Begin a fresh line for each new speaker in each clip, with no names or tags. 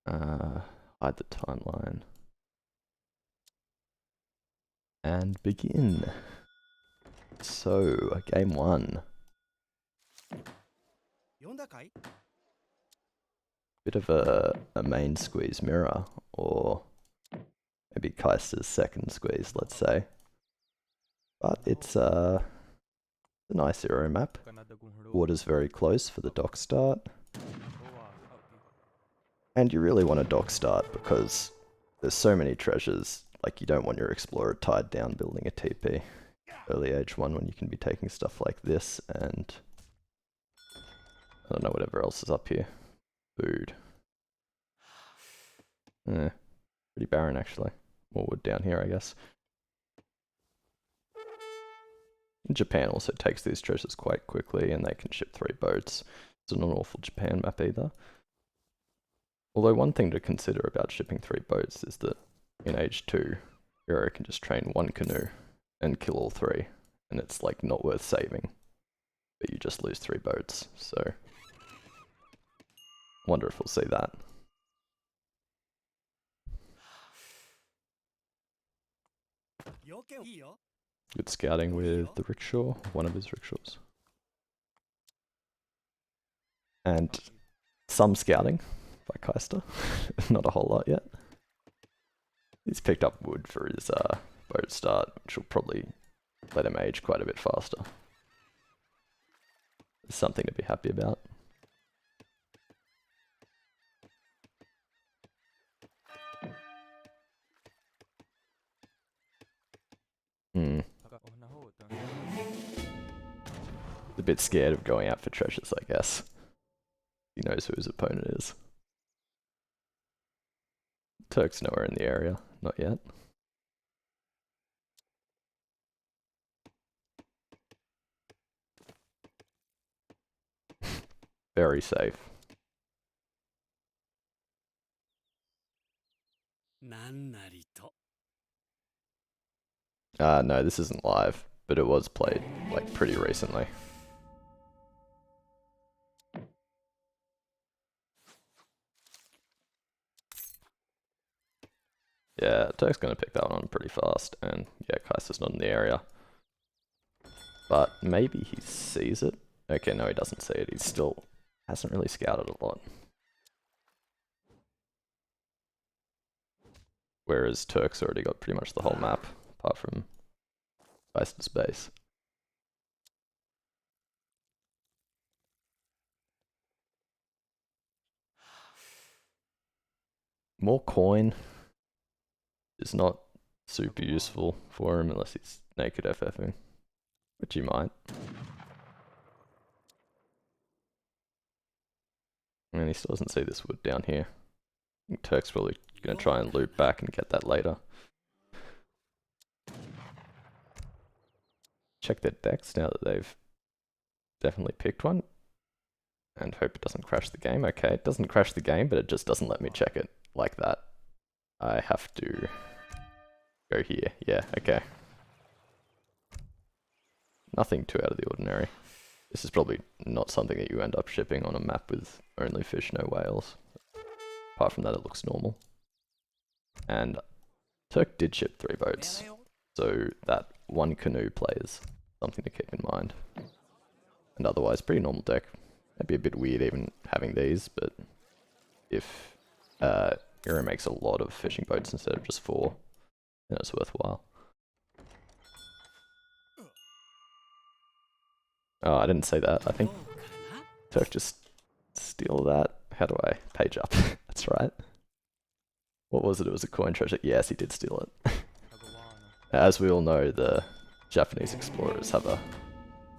Hide the timeline. And begin. So, game 1. Bit of a main squeeze mirror, or maybe Kaister's second squeeze, let's say. But it's a nice aero map. Water's very close for the dock start. And you really want a dock start because there's so many treasures, like you don't want your explorer tied down building a TP. Early age 1 when you can be taking stuff like this and I don't know whatever else is up here. Food. Pretty barren actually. More wood down here I guess. Japan also takes these treasures quite quickly and they can ship 3 boats. It's not an awful Japan map either. Although one thing to consider about shipping 3 boats is that in age 2, Hero can just train 1 canoe and kill all 3. And it's like not worth saving. But you just lose 3 boats, so I wonder if we'll see that. Good scouting with the rickshaw, one of his rickshaws. And some scouting by Kaister, not a whole lot yet. He's picked up wood for his boat start, which will probably let him age quite a bit faster. It's something to be happy about. A bit scared of going out for treasures, I guess. He knows who his opponent is. Turk's nowhere in the area, not yet. Very safe. No, this isn't live, but it was played, like, pretty recently. Yeah, Turk's gonna pick that one on pretty fast, and yeah, Kaiser's not in the area. But maybe he sees it. Okay, no, he doesn't see it. He still hasn't really scouted a lot. Whereas Turk's already got pretty much the whole map, apart from Kaister's base. More coin is not super useful for him unless he's naked FFing, which he might. And he still doesn't see this wood down here. I think Turk's probably going to try and loop back and get that later. Check their decks now that they've definitely picked one. And hope it doesn't crash the game. Okay, it doesn't crash the game, but it just doesn't let me check it like that. I have to go here. Yeah, okay. Nothing too out of the ordinary. This is probably not something that you end up shipping on a map with only fish, no whales. Apart from that, it looks normal. And Turk did ship 3 boats, so that 1 canoe play is something to keep in mind. And otherwise, pretty normal deck. Maybe a bit weird even having these, but if Hero makes a lot of fishing boats instead of just 4, then it's worthwhile. Oh, I didn't say that. I think Turk just steal that. How do I page up? That's right. What was it? It was a coin treasure. Yes, he did steal it. As we all know, the Japanese explorers have a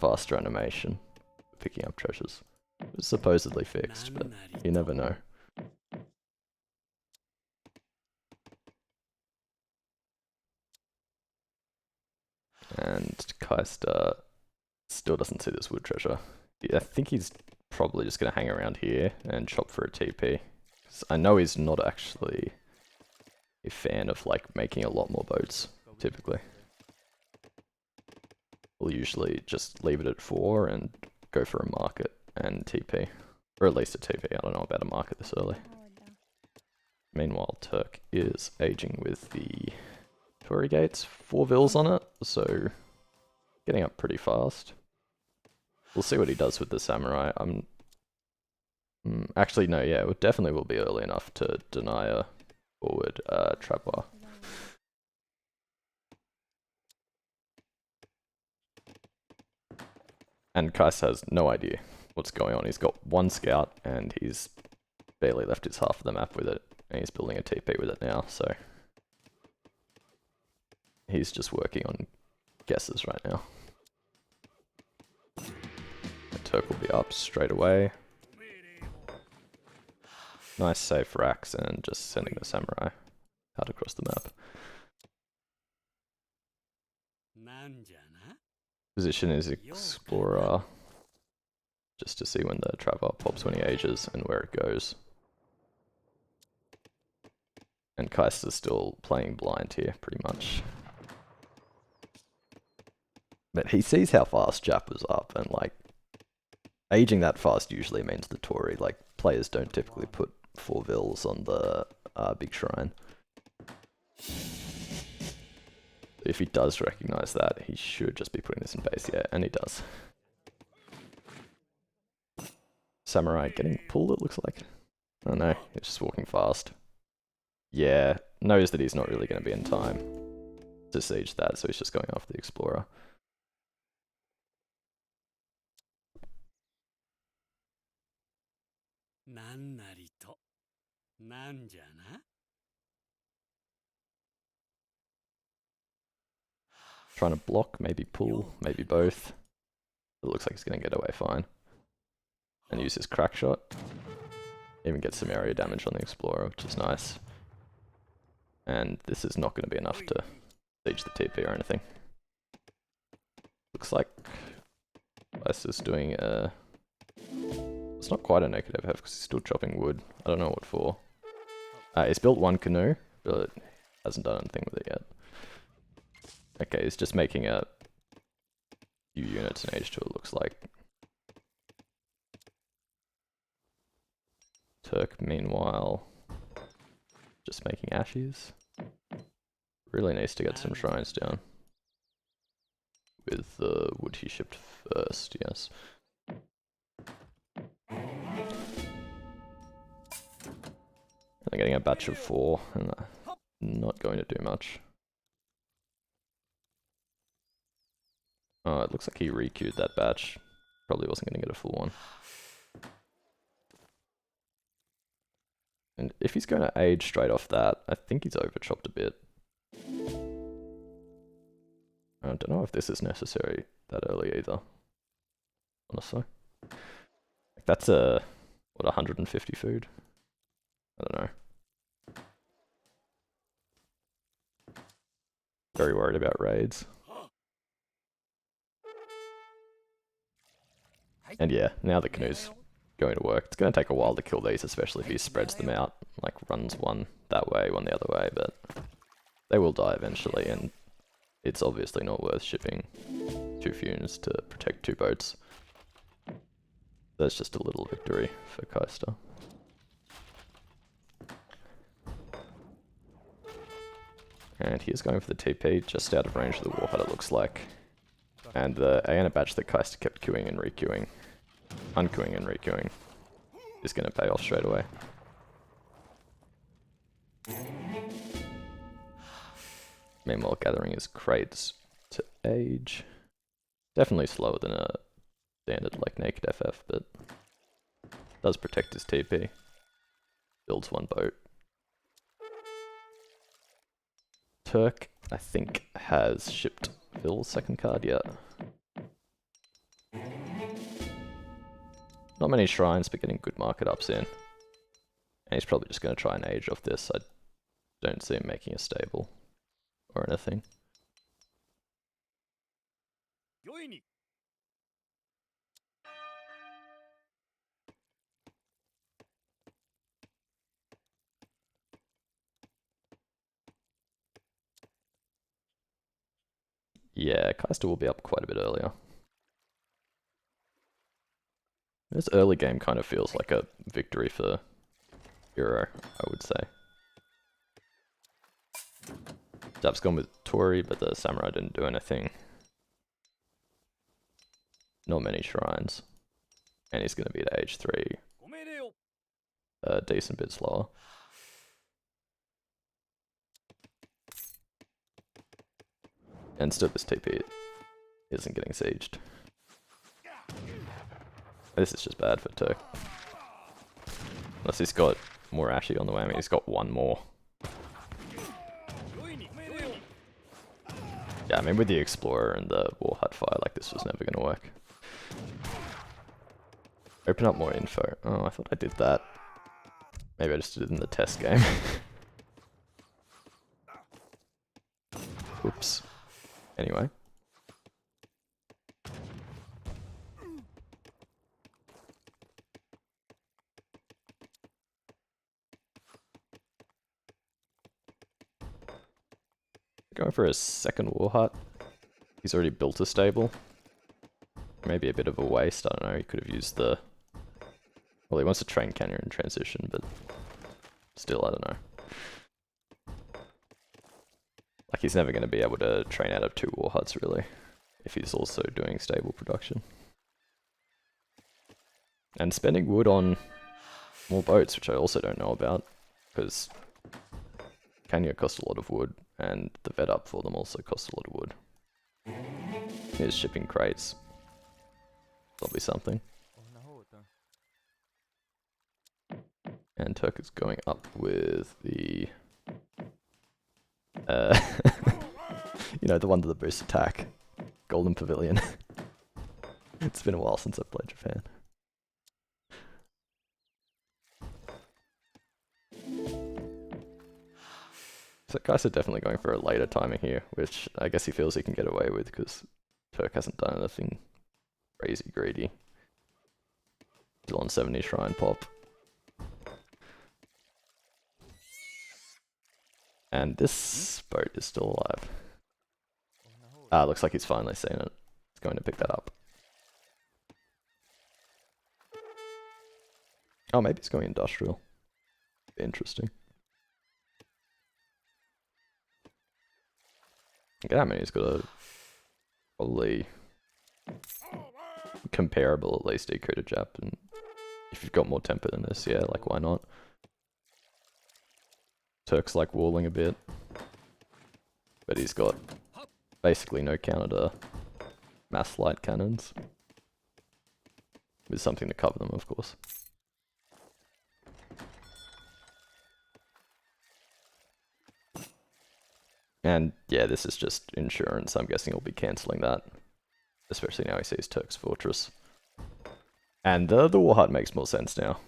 faster animation for picking up treasures. It was supposedly fixed, but you never know. And Kaister still doesn't see this wood treasure. I think he's probably just going to hang around here and chop for a TP. I know he's not actually a fan of like making a lot more boats, typically. We'll usually just leave it at 4 and go for a market and TP. Or at least a TP, I don't know about a market this early. Meanwhile, Turk is aging with the Torii gates, 4 vills on it, so getting up pretty fast. We'll see what he does with the samurai. Actually, no, yeah, it definitely will be early enough to deny a forward trapper. And Kaister has no idea what's going on. He's got 1 scout and he's barely left his half of the map with it. And he's building a TP with it now, so he's just working on guesses right now. The Turk will be up straight away. Nice safe racks and just sending the samurai out across the map. Position is Explorer, just to see when the Traveler pops when he ages and where it goes. And Kaister's still playing blind here, pretty much. But he sees how fast Jap was up, and like, aging that fast usually means the Torii, like, players don't typically put 4 vills on the big shrine. If he does recognize that, he should just be putting this in base, yeah, and he does. Samurai getting pulled, it looks like. Oh no, he's just walking fast. Yeah, knows that he's not really going to be in time to siege that, so he's just going after the Explorer. Trying to block, maybe pull, maybe both. It looks like he's going to get away fine. And use his crack shot. Even get some area damage on the Explorer, which is nice. And this is not going to be enough to siege the TP or anything. Looks like Kaister's doing a... It's not quite a negative F because he's still chopping wood. I don't know what for. He's built 1 canoe, but hasn't done anything with it yet. Okay, he's just making a few units in H2, it looks like. Turk, meanwhile, just making ashes. Really needs to get some shrines down. With the wood he shipped first, yes. I'm getting a batch of 4, and not going to do much. Oh, it looks like he re-queued that batch. Probably wasn't going to get a full one. And if he's going to age straight off that, I think he's over-chopped a bit. I don't know if this is necessary that early either, honestly. Like that's a, what, 150 food? I don't know. Very worried about raids. And yeah, now the canoe's going to work. It's going to take a while to kill these, especially if he spreads them out, like runs one that way, one the other way, but they will die eventually, and it's obviously not worth shipping 2 fumes to protect 2 boats. That's just a little victory for Kaister. And he is going for the TP, just out of range of the warhead it looks like. And the Aena batch that Kaister kept queuing and re-queuing, unqueuing and re-queuing, is going to pay off straight away. Meanwhile, gathering his crates to age. Definitely slower than a standard like naked FF, but does protect his TP. Builds 1 boat. Turk, I think, has shipped Phil's second card yet. Not many shrines, but getting good market ups in. And he's probably just going to try and age off this. I don't see him making a stable or anything. Yeah, Kaister will be up quite a bit earlier. This early game kind of feels like a victory for Hero, I would say. Zap's gone with Tori, but the Samurai didn't do anything. Not many shrines. And he's going to be at age 3. A decent bit slower. And still this TP isn't getting sieged. This is just bad for Turk. Unless he's got more Ashy on the way. I mean, he's got one more. Yeah, I mean, with the Explorer and the War Hut Fire, like, this was never going to work. Open up more info. Oh, I thought I did that. Maybe I just did it in the test game. Oops. Anyway. Going for a second War Hut. He's already built a stable. Maybe a bit of a waste, I don't know, he could have used the... Well, he wants to train Canyon in transition, but still, I don't know. Like, he's never going to be able to train out of 2 War Huts, really, if he's also doing stable production. And spending wood on more boats, which I also don't know about, because Canyon cost a lot of wood, and the vet up for them also cost a lot of wood. Here's shipping crates. Probably something. And Turk is going up with the... you know, the one to the boost attack. Golden Pavilion. It's been a while since I've played Japan. So Kaiser definitely going for a later timing here, which I guess he feels he can get away with because Turk hasn't done anything crazy greedy. Still on 70 Shrine Pop. And this boat is still alive. Ah, looks like he's finally seen it. He's going to pick that up. Oh, maybe he's going industrial. Interesting. Yeah, I mean, he's got a probably comparable, at least, eco to Jap, and if you've got more temper than this, yeah, like, why not? Turk's like walling a bit, but he's got basically no counter to mass light cannons, with something to cover them, of course. And yeah, this is just insurance. I'm guessing he'll be cancelling that, especially now he sees Turk's Fortress. And the War Hut makes more sense now.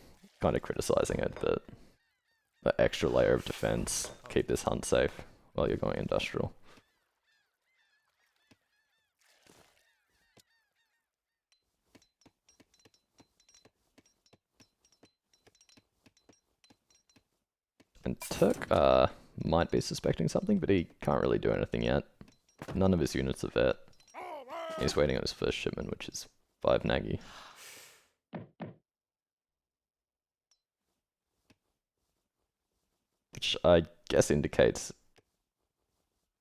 Kind of criticizing it, but the extra layer of defense, keep this hunt safe while you're going industrial. And Turk might be suspecting something, but he can't really do anything yet. None of his units are vet. He's waiting on his first shipment, which is 5 Nagi. Which I guess indicates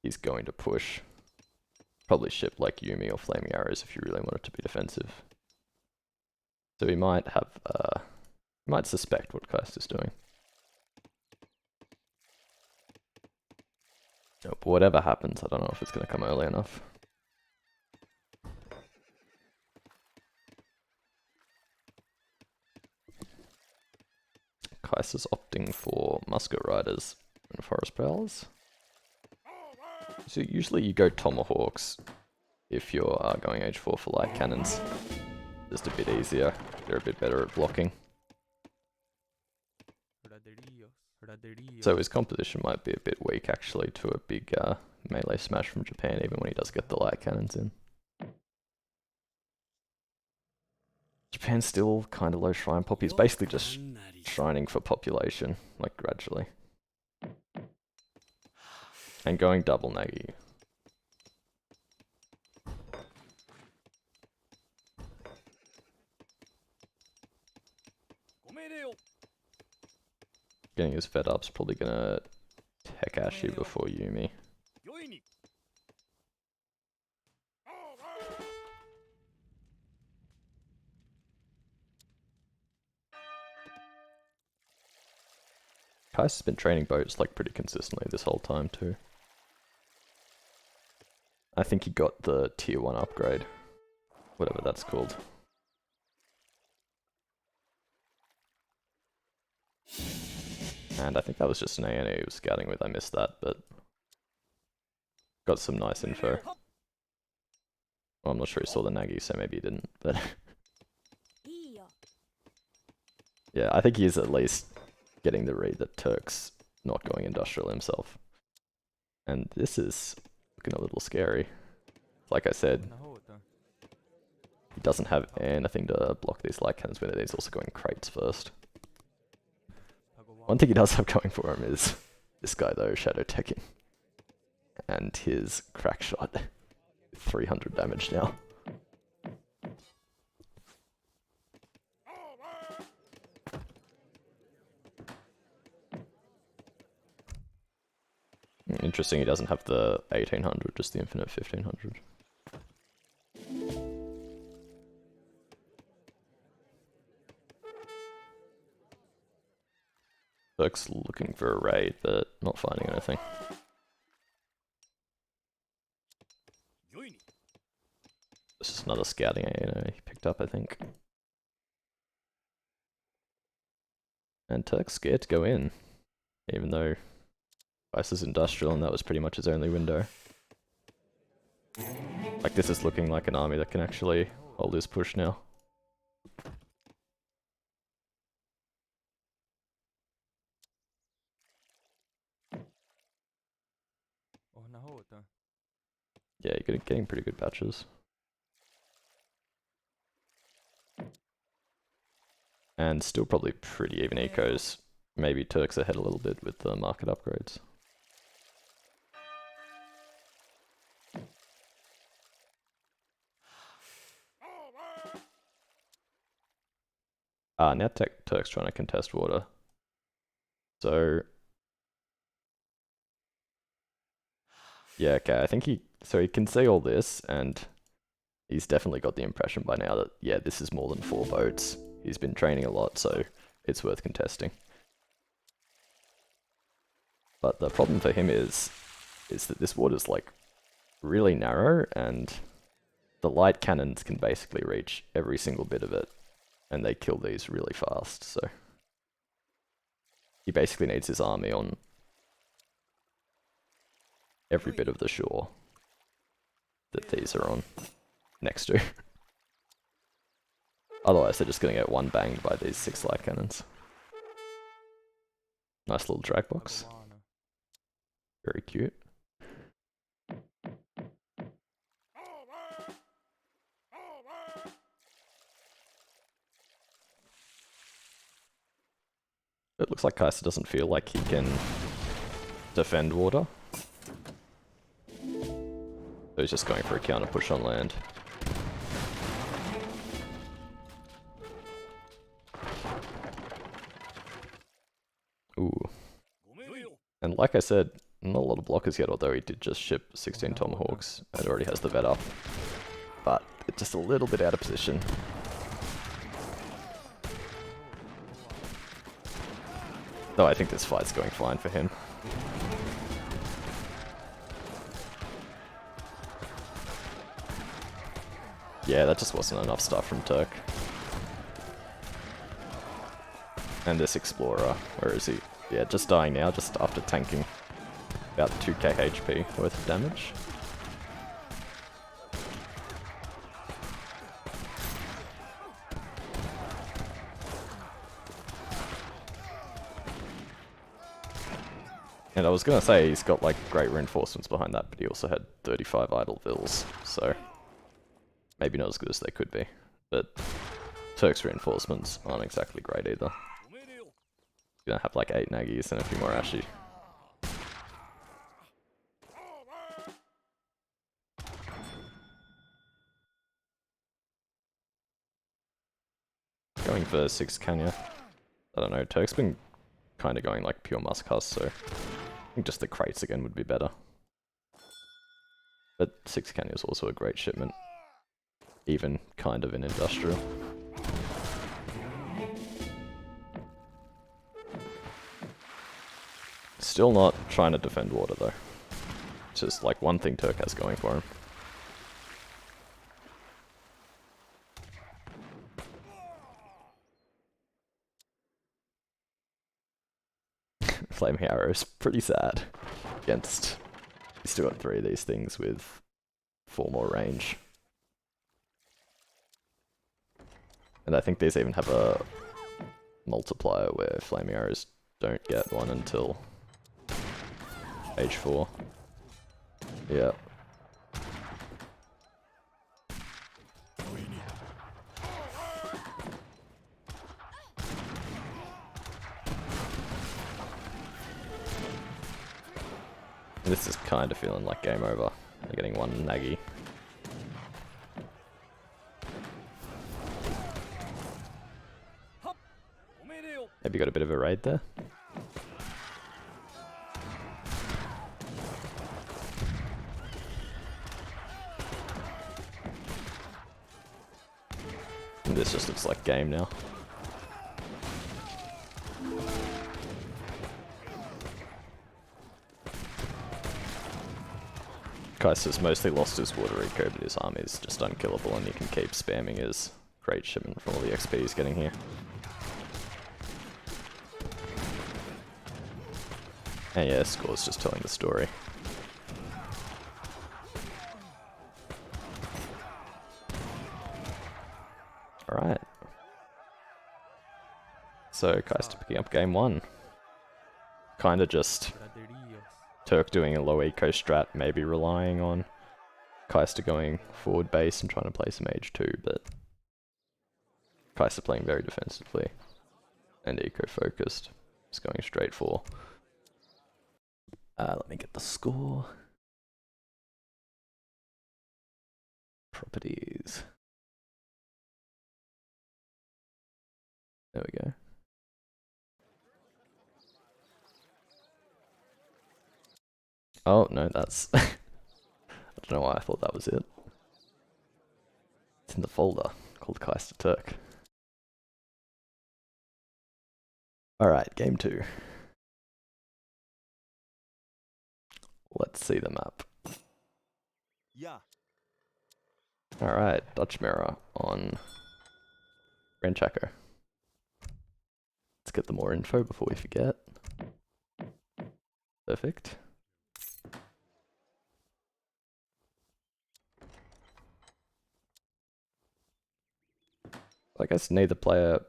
he's going to push. Probably ship like Yumi or Flaming Arrows if you really want it to be defensive. So he might have, might suspect what Kaister's doing. But whatever happens, I don't know if it's going to come early enough. Kaiser's opting for Musket Riders and Forest Prowlers. So usually you go Tomahawks if you're going H4 for light cannons. Just a bit easier, they're a bit better at blocking. So his composition might be a bit weak actually to a big melee smash from Japan, even when he does get the light cannons in. Japan's still kind of low shrine pop. He's basically just shrining for population, like gradually. And going double Nagi. Getting his fed up's probably gonna tech Ash you before Yumi. Kaiser's been training boats like pretty consistently this whole time too. I think he got the tier 1 upgrade, whatever that's called. And I think that was just an A&E he was scouting with, I missed that, but got some nice info. Well, I'm not sure he saw the Nagi, so maybe he didn't, but yeah, I think he's at least getting the read that Turk's not going industrial himself. And this is looking a little scary. Like I said, he doesn't have anything to block these light cannons with it. He's also going crates first. One thing he does have going for him is this guy though, shadow teching. And his crack shot, 300 damage now. Interesting, he doesn't have the 1800, just the infinite 1500. Turk's looking for a raid, but not finding anything. This is another scouting A&A he picked up, I think. And Turk's scared to go in, even though Ice is industrial and that was pretty much his only window. Like, this is looking like an army that can actually hold his push now. Yeah, you're getting pretty good batches. And still probably pretty even ecos. Maybe Turk's ahead a little bit with the market upgrades. Now Turk's trying to contest water. So yeah, okay, I think he can see all this, and he's definitely got the impression by now that, yeah, this is more than 4 boats. He's been training a lot, so it's worth contesting. But the problem for him is that this water's like really narrow, and the light cannons can basically reach every single bit of it, and they kill these really fast, so he basically needs his army on every bit of the shore that these are on next to. Otherwise they're just gonna get one banged by these 6 light cannons. Nice little drag box. Very cute. It looks like Kaister doesn't feel like he can defend water. So he's just going for a counter push on land. Ooh. And like I said, not a lot of blockers yet, although he did just ship 16 Tomahawks and already has the vet up. But it's just a little bit out of position. Though I think this fight's going fine for him. Yeah, that just wasn't enough stuff from Turk. And this Explorer, where is he? Yeah, just dying now, just after tanking about 2k HP worth of damage. And I was gonna say he's got like great reinforcements behind that, but he also had 35 idle vills, so maybe not as good as they could be. But Turk's reinforcements aren't exactly great either. He's gonna have like 8 Nagis and a few more Ashi. Going for 6 Kanya. I don't know, Turk's been kind of going like pure Muscus, so I think just the crates again would be better. But 6 Kanya is also a great shipment, even kind of in industrial. Still not trying to defend water though. It's just like one thing Turk has going for him. Flaming Arrow's pretty sad against... He's still got 3 of these things with 4 more range. And I think these even have a multiplier where Flaming Arrows don't get one until age 4. Yeah. This is kind of feeling like game over. They're getting one Nagi. Maybe got a bit of a raid there. And this just looks like game now. Kaister's mostly lost his water eco, but his army is just unkillable and he can keep spamming his great shipment from all the XP he's getting here. And yeah, score's just telling the story. Alright. So, Kaister picking up game 1. Kinda just Turk doing a low eco strat, maybe relying on Kaister going forward base and trying to play some age 2, but Kaister playing very defensively and eco focused. Just going straight for. Let me get the score. Properties. There we go. Oh, no, that's... I don't know why I thought that was it. It's in the folder called Kaister Turk. Alright, game 2. Let's see the map.
Yeah.
Alright, Dutch Mirror on Ranchaco. Let's get the more info before we forget. Perfect. I guess neither player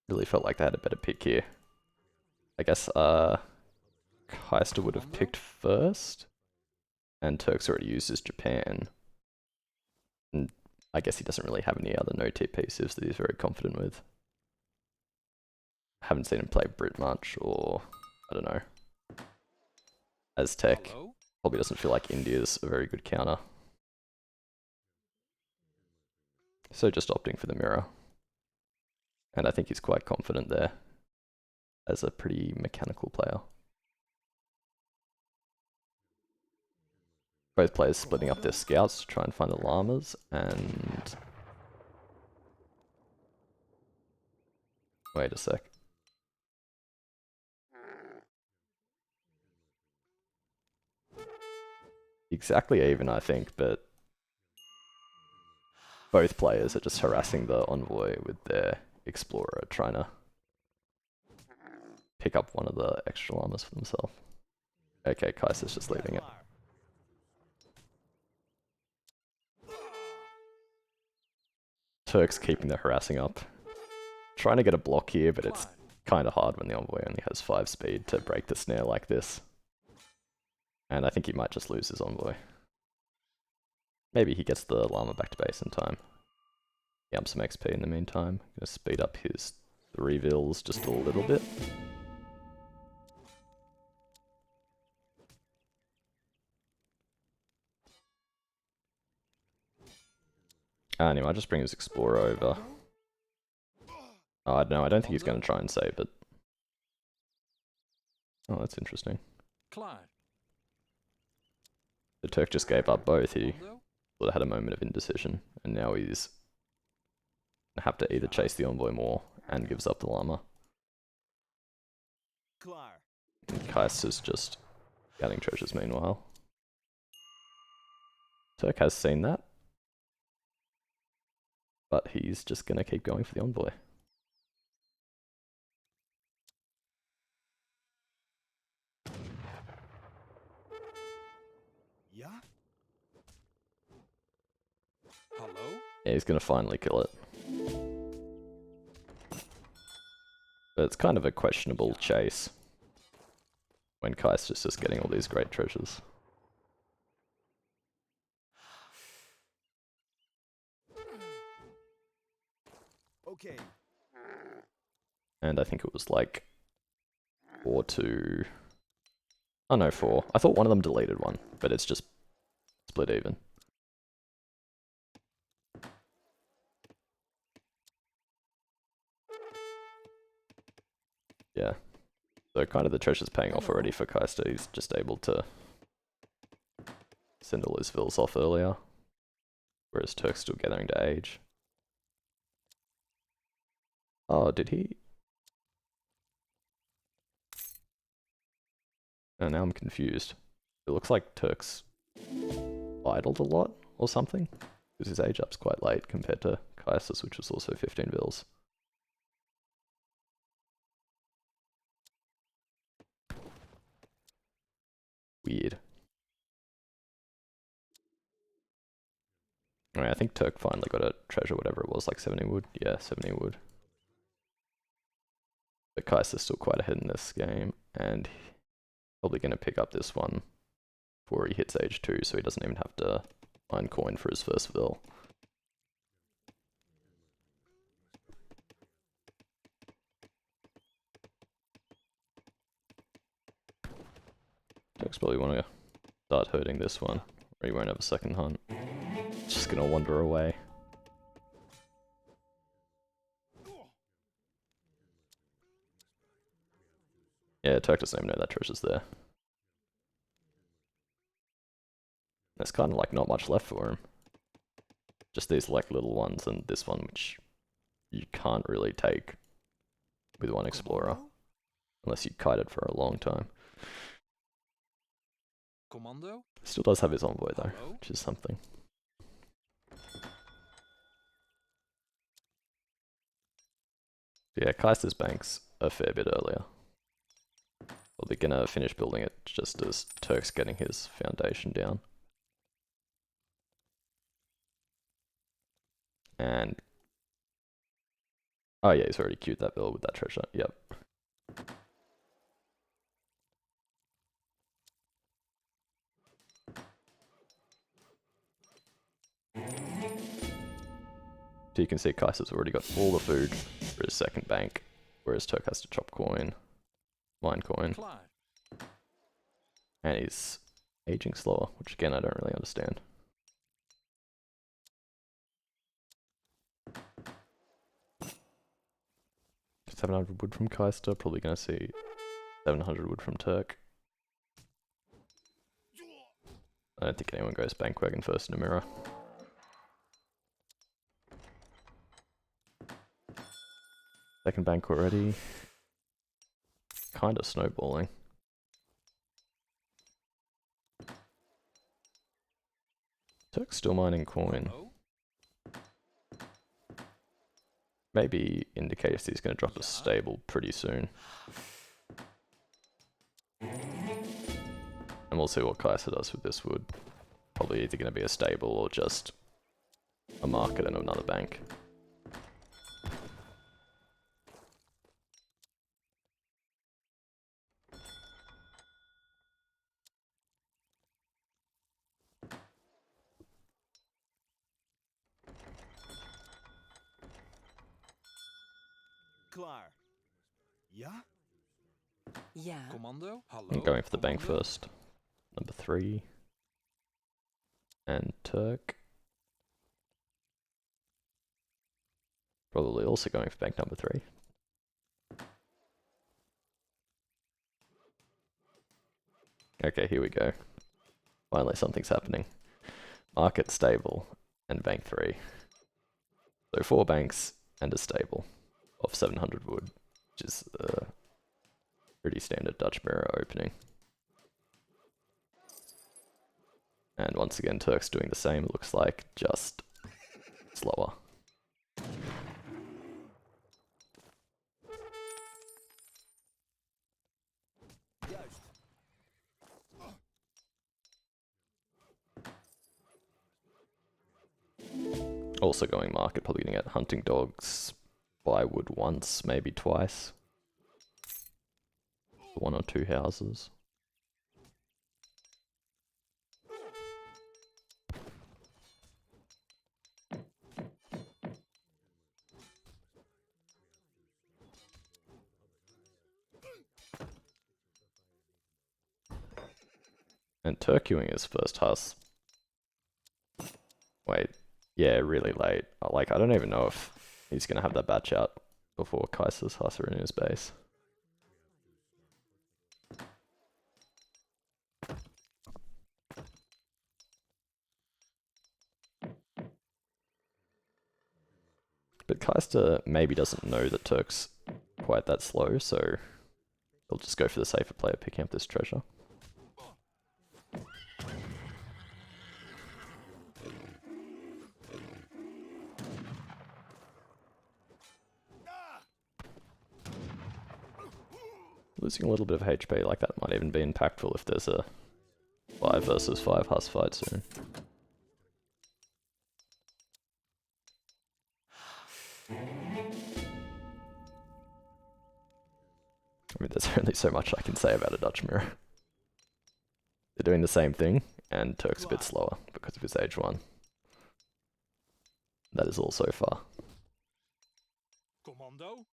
really felt like they had a better pick here. I guess Kaister would have picked first, and Turk's already used his Japan. And I guess he doesn't really have any other no-tip pieces that he's very confident with. Haven't seen him play Brit much, or I don't know. Aztec probably doesn't feel like India's a very good counter. So just opting for the mirror. And I think he's quite confident there as a pretty mechanical player. Both players splitting up their scouts to try and find the llamas, and... Wait a sec. Exactly even, I think, but both players are just harassing the envoy with their explorer, trying to pick up one of the extra llamas for themselves. Okay, Kaiser's just leaving it. Turk's keeping the harassing up. Trying to get a block here, but it's kind of hard when the envoy only has 5 speed to break the snare like this. And I think he might just lose his envoy. Maybe he gets the llama back to base in time. Yum some XP in the meantime. Gonna speed up his reveals just a little bit. Anyway, I'll just bring his explorer over. Oh, I don't know, I don't think he's gonna try and save it. Oh, that's interesting. The Turk just gave up both. He sort of had a moment of indecision, and now he's gonna have to either chase the envoy more and gives up the llama. And Kaister's just getting treasures meanwhile. Turk has seen that. But he's just gonna keep going for the envoy.
Yeah? Hello?
Yeah, he's gonna finally kill it. But it's kind of a questionable chase when Kaister's just getting all these great treasures.
Okay.
And I think it was like 4-2. Oh no, 4. I thought one of them deleted one, but it's just split even. Yeah. So kind of the treasure's paying off already for Kaister. He's just able to send all his vills off earlier. Whereas Turk's still gathering to age. Oh, did he? Oh, now I'm confused. It looks like Turk's idled a lot or something. Because his age up's quite late compared to Kaister's, which was also 15 vills. Weird. Alright, I think Turk finally got a treasure, whatever it was, like 70 wood. Yeah, 70 wood. But Kaiser's still quite ahead in this game, and probably going to pick up this one before he hits age 2, so he doesn't even have to mine coin for his first vill. Turk's probably want to start herding this one, or he won't have a second hunt. It's just going to wander away. Yeah, Turk doesn't even know that treasure's there. There's kind of like not much left for him. Just these like little ones and this one, which you can't really take with one explorer. Unless you kite it for a long time.
Commando?
Still does have his envoy though,
Hello?
which is something. Yeah, Kaister's bank's a fair bit earlier. Probably gonna finish building it just as Turk's getting his foundation down. And oh yeah, he's already queued that bill with that treasure. Yep. So you can see Kaiser's already got all the food for his second bank, whereas Turk has to chop coin, mine coin, and he's aging slower, which again I don't really understand. 700 wood from Kaister, probably gonna see 700 wood from Turk. I don't think anyone goes bankwagon first in a mirror. Second bank already. Kind of snowballing. Turk's still mining coin. Maybe indicates he's going to drop a stable pretty soon. And we'll see what Kaiser does with this wood. Probably either going to be a stable or just a market and another bank.
Klaar. Yeah?
Yeah.
Commando? Hello?
I'm going for the bank
Commando?
first. Number 3. And Turk. Probably also going for bank number 3. Okay, here we go. Finally something's happening. Market stable and bank 3. So 4 banks and a stable of 700 wood, which is Pretty standard Dutch mirror opening. And once again, Turk's doing the same, it looks like, just slower. Also going market, probably gonna get hunting dogs, buy wood once, maybe twice. 1 or 2 houses. And Turk queuing his first house. Wait, yeah, really late. Like, I don't even know if he's gonna have that batch out before Kaiser's huss are in his base. But Kaister maybe doesn't know that Turk's quite that slow, so he'll just go for the safer player picking up this treasure. Losing a little bit of HP like that might even be impactful if there's a 5 versus 5 huss fight soon. I mean, there's only so much I can say about a Dutch mirror. They're doing the same thing, and Turk's a bit slower because of his age 1. That is all so far.
Commando?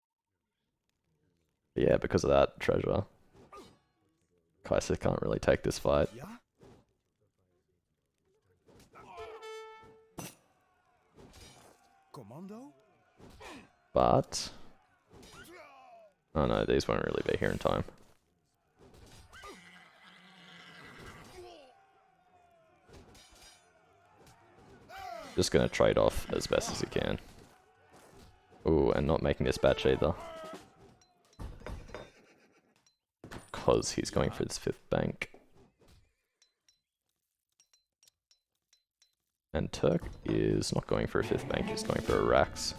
But yeah, because of that treasure, Kaiser can't really take this fight.
Yeah? Commando?
But oh no, these won't really be here in time. Just gonna trade off as best as he can. Ooh, and not making this batch either. Because he's going for his 5th bank. And Turk is not going for a 5th bank, he's going for a Rax.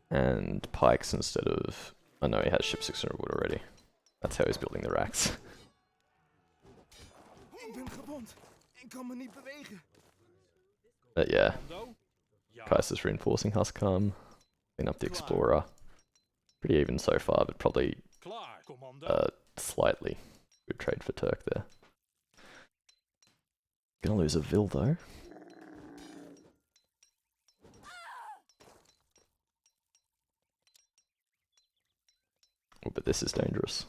And pikes instead of... I know he has ship 600 wood already. That's how he's building the racks. But yeah, Kaiser's reinforcing Huskam, clean up the Explorer. Pretty even so far, but probably slightly good trade for Turk there. Gonna lose a Vil though. Oh, but this is dangerous.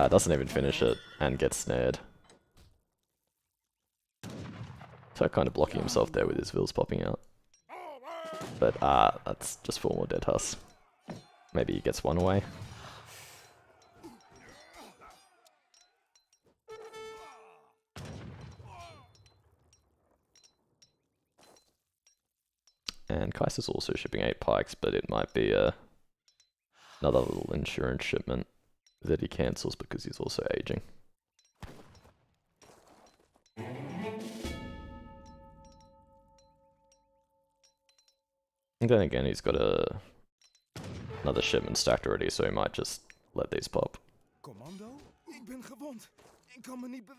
Doesn't even finish it and gets snared. So kind of blocking himself there with his Vils popping out. But that's just 4 more dead Huss. Maybe he gets 1 away. And Kaiser's also shipping 8 pikes, but it might be another little insurance shipment that he cancels because he's also aging. And then again, he's got another shipment stacked already, so he might just let these pop.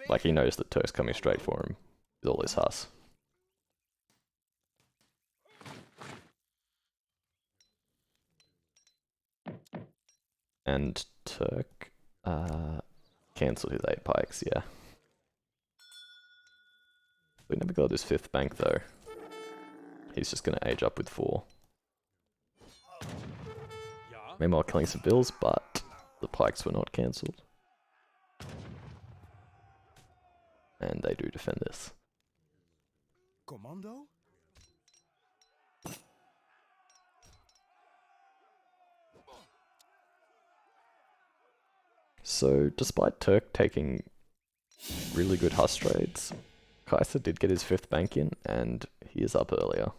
Like he knows that Turk's coming straight for him with all his Huss. And Turk cancelled his 8 pikes, yeah. We never got his 5th bank though. He's just gonna age up with 4. Meanwhile killing some Vils, but the pikes were not cancelled. And they do defend this.
Commando?
So, despite Turk taking really good Huss trades. Kaiser did get his 5th bank in, and he is up earlier.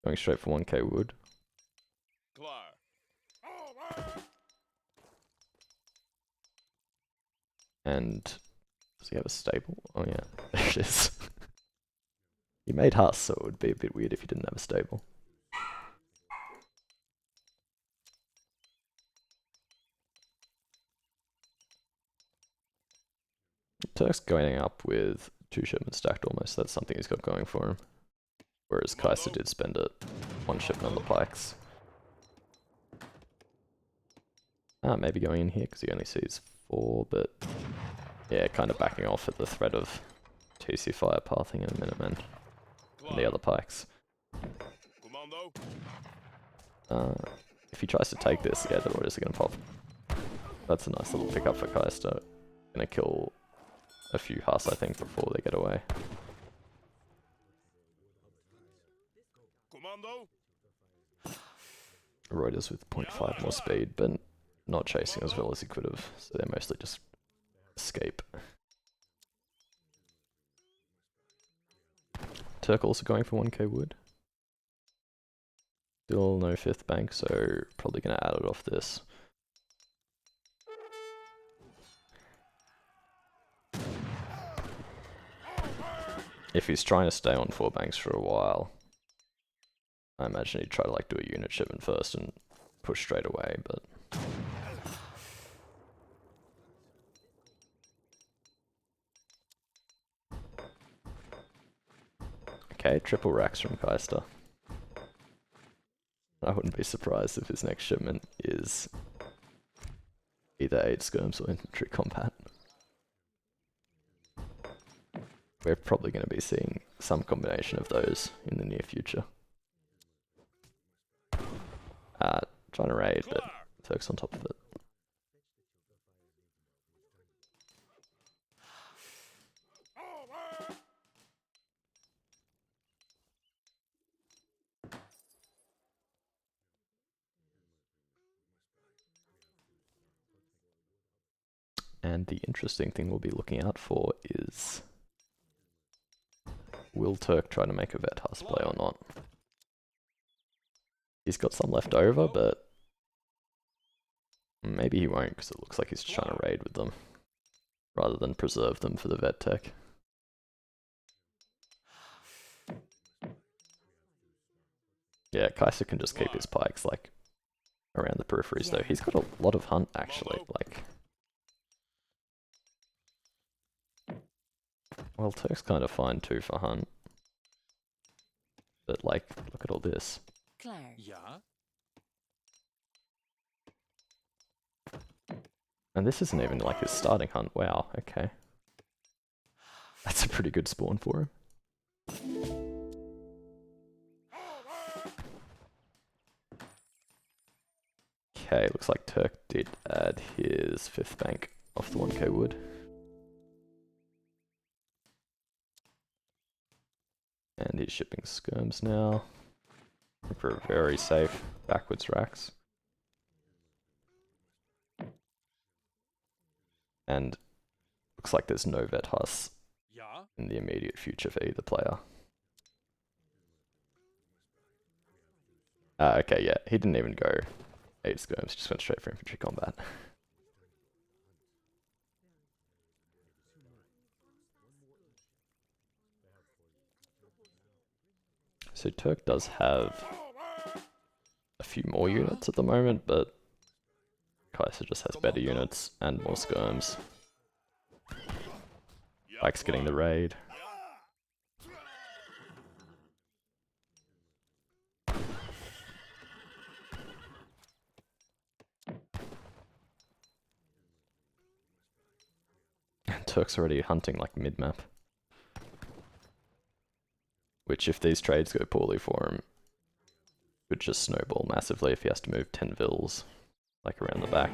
Going straight for 1k wood. And does he have a stable? Oh yeah, there it is. He made Huss, so it would be a bit weird if he didn't have a stable. Turk's going up with 2 shipments stacked almost. That's something he's got going for him. Whereas Kaiser did spend it 1 shipment on the pikes. Maybe going in here because he only sees 4, but yeah, kind of backing off at the threat of TC firepathing and Minutemen and the other pikes. If he tries to take this, yeah, the Royals are going to pop. That's a nice little pickup for Kaister. Going to kill a few Huss, I think, before they get away. Reuters with 0.5 more speed, but not chasing as well as he could have, so they're mostly just escape. Turk also going for 1k wood. Still no 5th bank, so probably going to add it off this. If he's trying to stay on 4 banks for a while, I imagine he'd try to like do a unit shipment first and push straight away, but... Okay, triple racks from Kaister. I wouldn't be surprised if his next shipment is either 8 skirms or infantry combat. We're probably going to be seeing some combination of those in the near future. Trying to raid, but Turk's on top of it. And the interesting thing we'll be looking out for is, will Turk try to make a vet Huss play or not? He's got some left over, but maybe he won't because it looks like he's trying to raid with them rather than preserve them for the vet tech. Yeah, Kaiser can just keep his pikes like around the peripheries though. He's got a lot of hunt actually, like... Well, Turk's kind of fine too for hunt. But like, look at all this.
Klaar.
Ja.
And this isn't even like his starting hunt. Wow, okay. That's a pretty good spawn for him. Okay, looks like Turk did add his 5th bank off the 1k wood. And he's shipping skirms now. For a very safe backwards racks. And looks like there's no vet Huss
Ja.
in the immediate future for either player. Okay, yeah, he didn't even go 8 skirms, just went straight for infantry combat. So Turk does have a few more units at the moment, but Kaiser just has better units and more skirms. Pike's getting the raid. Turk's already hunting like mid-map. Which, if these trades go poorly for him, could just snowball massively if he has to move 10 vills, like around the back.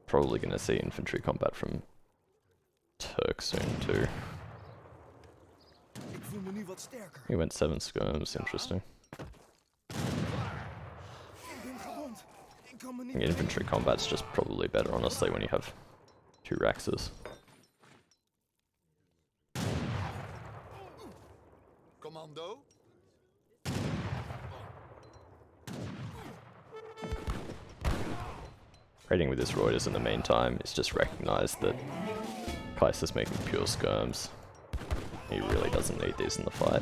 Probably going to see infantry combat from Turk soon too.
Ik voel me nu wat sterker.
He went 7 skirms, interesting.
Ik ben gewond. Ik
I think infantry combat's just probably better, honestly, when you have 2 Raxes.
Commando.
Raiding with his Reuters in the meantime is just recognise that Kaister's making pure skirms. He really doesn't need these in the fight.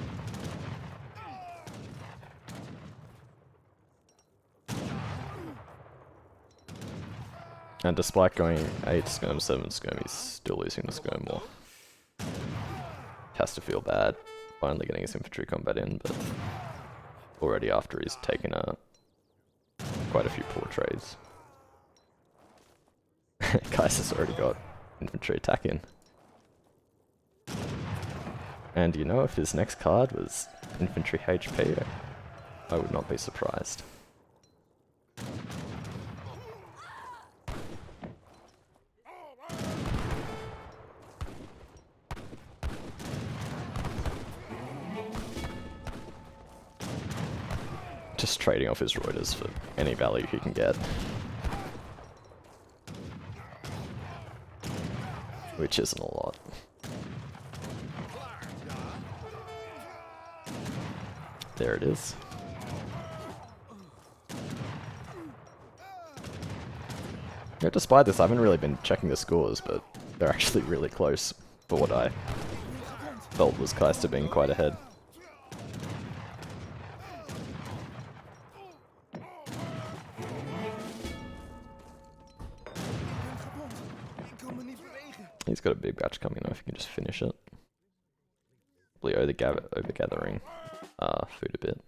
And despite going 8 skirm, 7 skirm, he's still losing the skirm war. Has to feel bad finally getting his infantry combat in, but already after he's taken quite a few poor trades. Kaiser's already got infantry attack in. And you know, if his next card was infantry HP, I would not be surprised. Just trading off his Reuters for any value he can get. Which isn't a lot. There it is. Yeah, despite this, I haven't really been checking the scores, but they're actually really close for what I felt was Kaister being quite ahead. He's got a big batch coming though, if he can just finish it. Probably overgathering food a bit.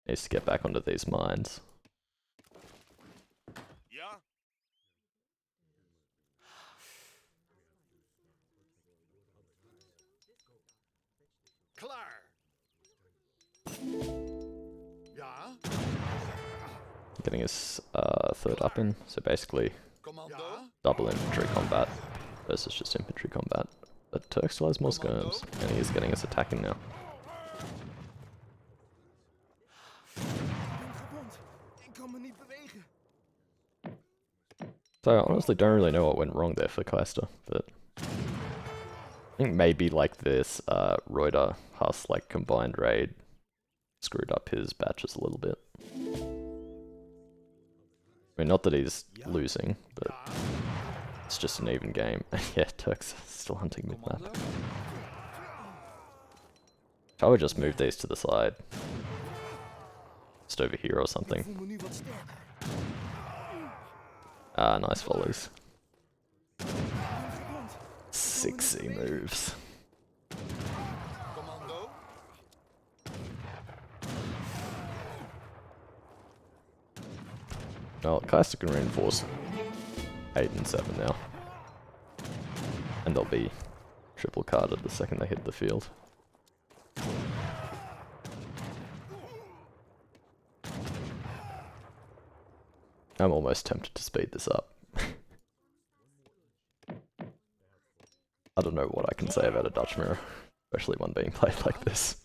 Needs to get back onto these mines.
Ja. Klaar. Ja.
Getting his 3rd up in, so basically
Commando.
double infantry combat versus just infantry combat. But Turk still has more skirms, and he is getting us attacking now. So I honestly don't really know what went wrong there for Kaister, but I think maybe like this Reuter Huss like combined raid screwed up his batches a little bit. I mean, not that he's losing, but it's just an even game. Yeah, Turk's still hunting mid-map. I would just move these to the side. Just over here or something. Ah, nice volleys. 6C moves.
Commando.
Well, Kaister can reinforce 8 and 7 now. And they'll be triple carded the second they hit the field. I'm almost tempted to speed this up. I don't know what I can say about a Dutch mirror, especially one being played like this.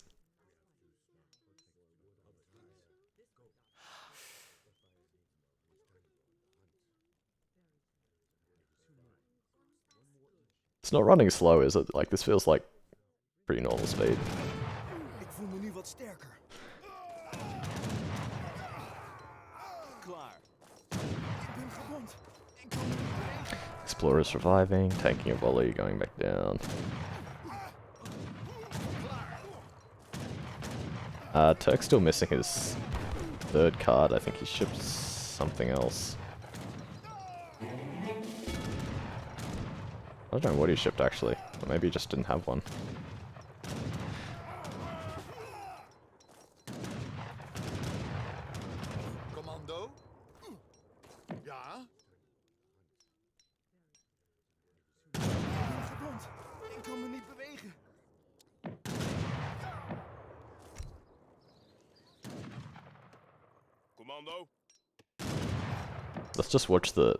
It's not running slow, is it? Like, this feels like pretty normal speed.
Ik voel me nu wat sterker. Klaar. Ik ben gewond. Ik kan me niet bewegen.
Explorer's reviving, taking a volley, going back down. Turk's still missing his 3rd card. I think he shipped something else. I don't know what he shipped actually, or maybe he just didn't have one.
Commando. Ja. Ik ben gewond. Ik kan me niet bewegen. Commando.
Let's just watch the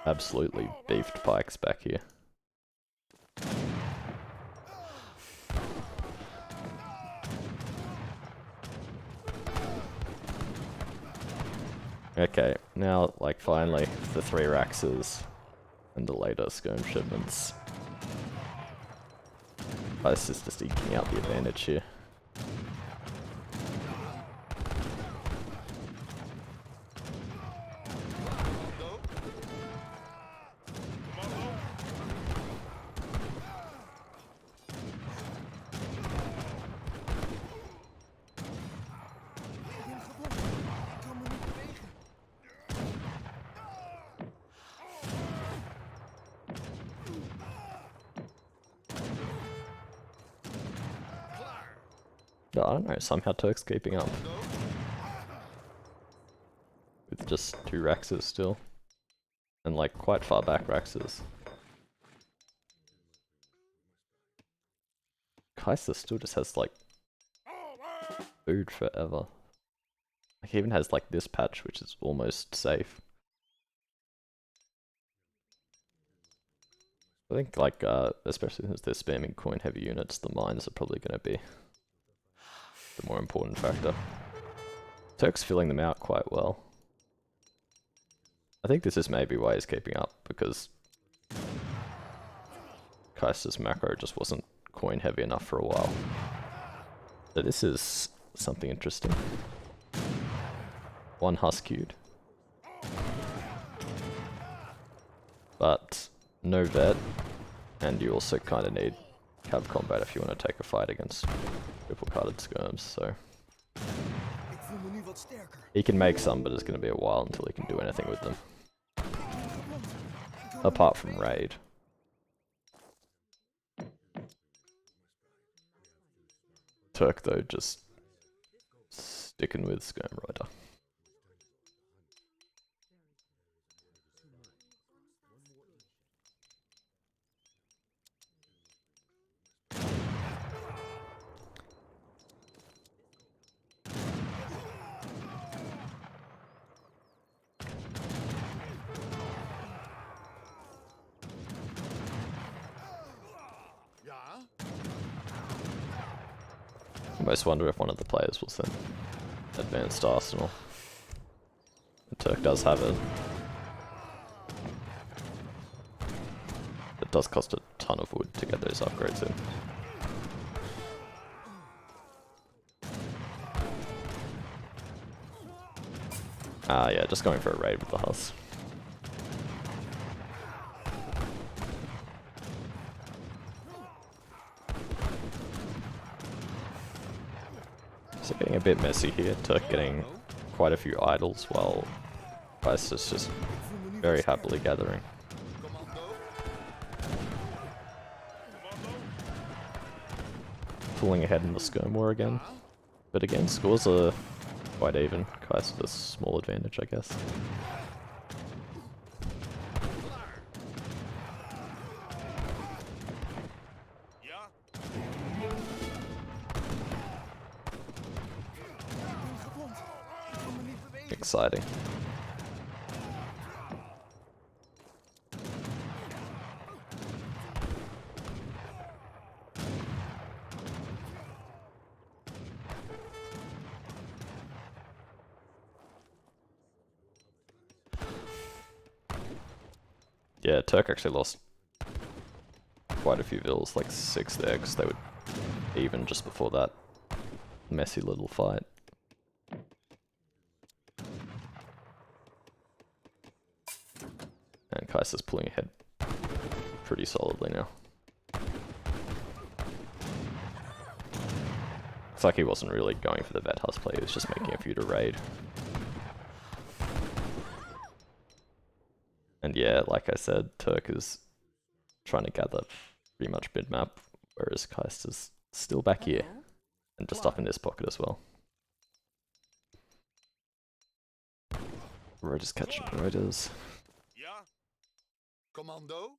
absolutely beefed pikes back here. Okay, now, like, finally, the 3 Raxes and the later skirm shipments. This is just eking out the advantage here.
Ik ben gewond. Ik kan me niet bewegen.
I don't know, somehow Turk's keeping up. With just 2 Raxes still. And like quite far back Raxes. Kaister still just has like food forever. Like he even has like this patch which is almost safe. I think like especially since they're spamming coin heavy units, the mines are probably gonna be the more important factor. Turk's filling them out quite well. I think this is maybe why he's keeping up, because Kaister's macro just wasn't coin heavy enough for a while. So this is something interesting. 1 Husky'd. But no vet, and you also kind of need cav combat if you want to take a fight against triple carded skirms, so...
Ik voel me nu wat sterker.
He can make some, but it's going to be a while until he can do anything with them.
Ik ben gewond. Ik kan me
Apart
niet
from
bewegen.
raid. Turk though, just sticking with Skirm Rider.
Ja?
I almost wonder if one of the players will send Advanced Arsenal. The Turk does have it. It does cost a ton of wood to get those upgrades in. Ah yeah, just going for a raid with the Hus. So getting a bit messy here, Turk getting quite a few idols while Kaister's just very happily gathering. Pulling ahead in the skirm war again. But again, scores are quite even. Kaister's a small advantage, I guess.
Ja?
Exciting. Yeah, Turk actually lost quite a few vills, like 6 there, because they were even just before that messy little fight. And Kaiser's pulling ahead pretty solidly now. It's like he wasn't really going for the vet Hus play, he was just making a few to raid. And yeah, like I said, Turk is trying to gather pretty much mid-map, whereas Kaister's still back here, and just up in this pocket as well. We're just catching raiders.
Ja? Commando?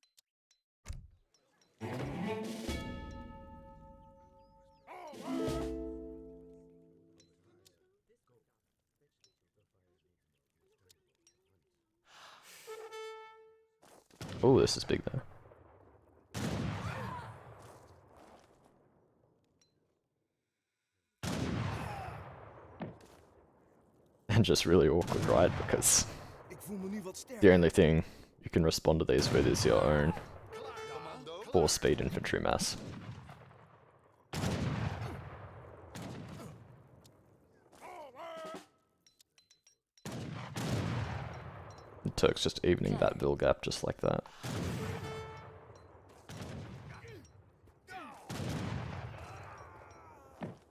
Oh, this is big though. And game's just really awkward, right? Because
Ik voel me nu wat sterker.
the only thing you can respond to these with is your own 4-speed infantry mass. And Turk's just evening that bill gap just like that.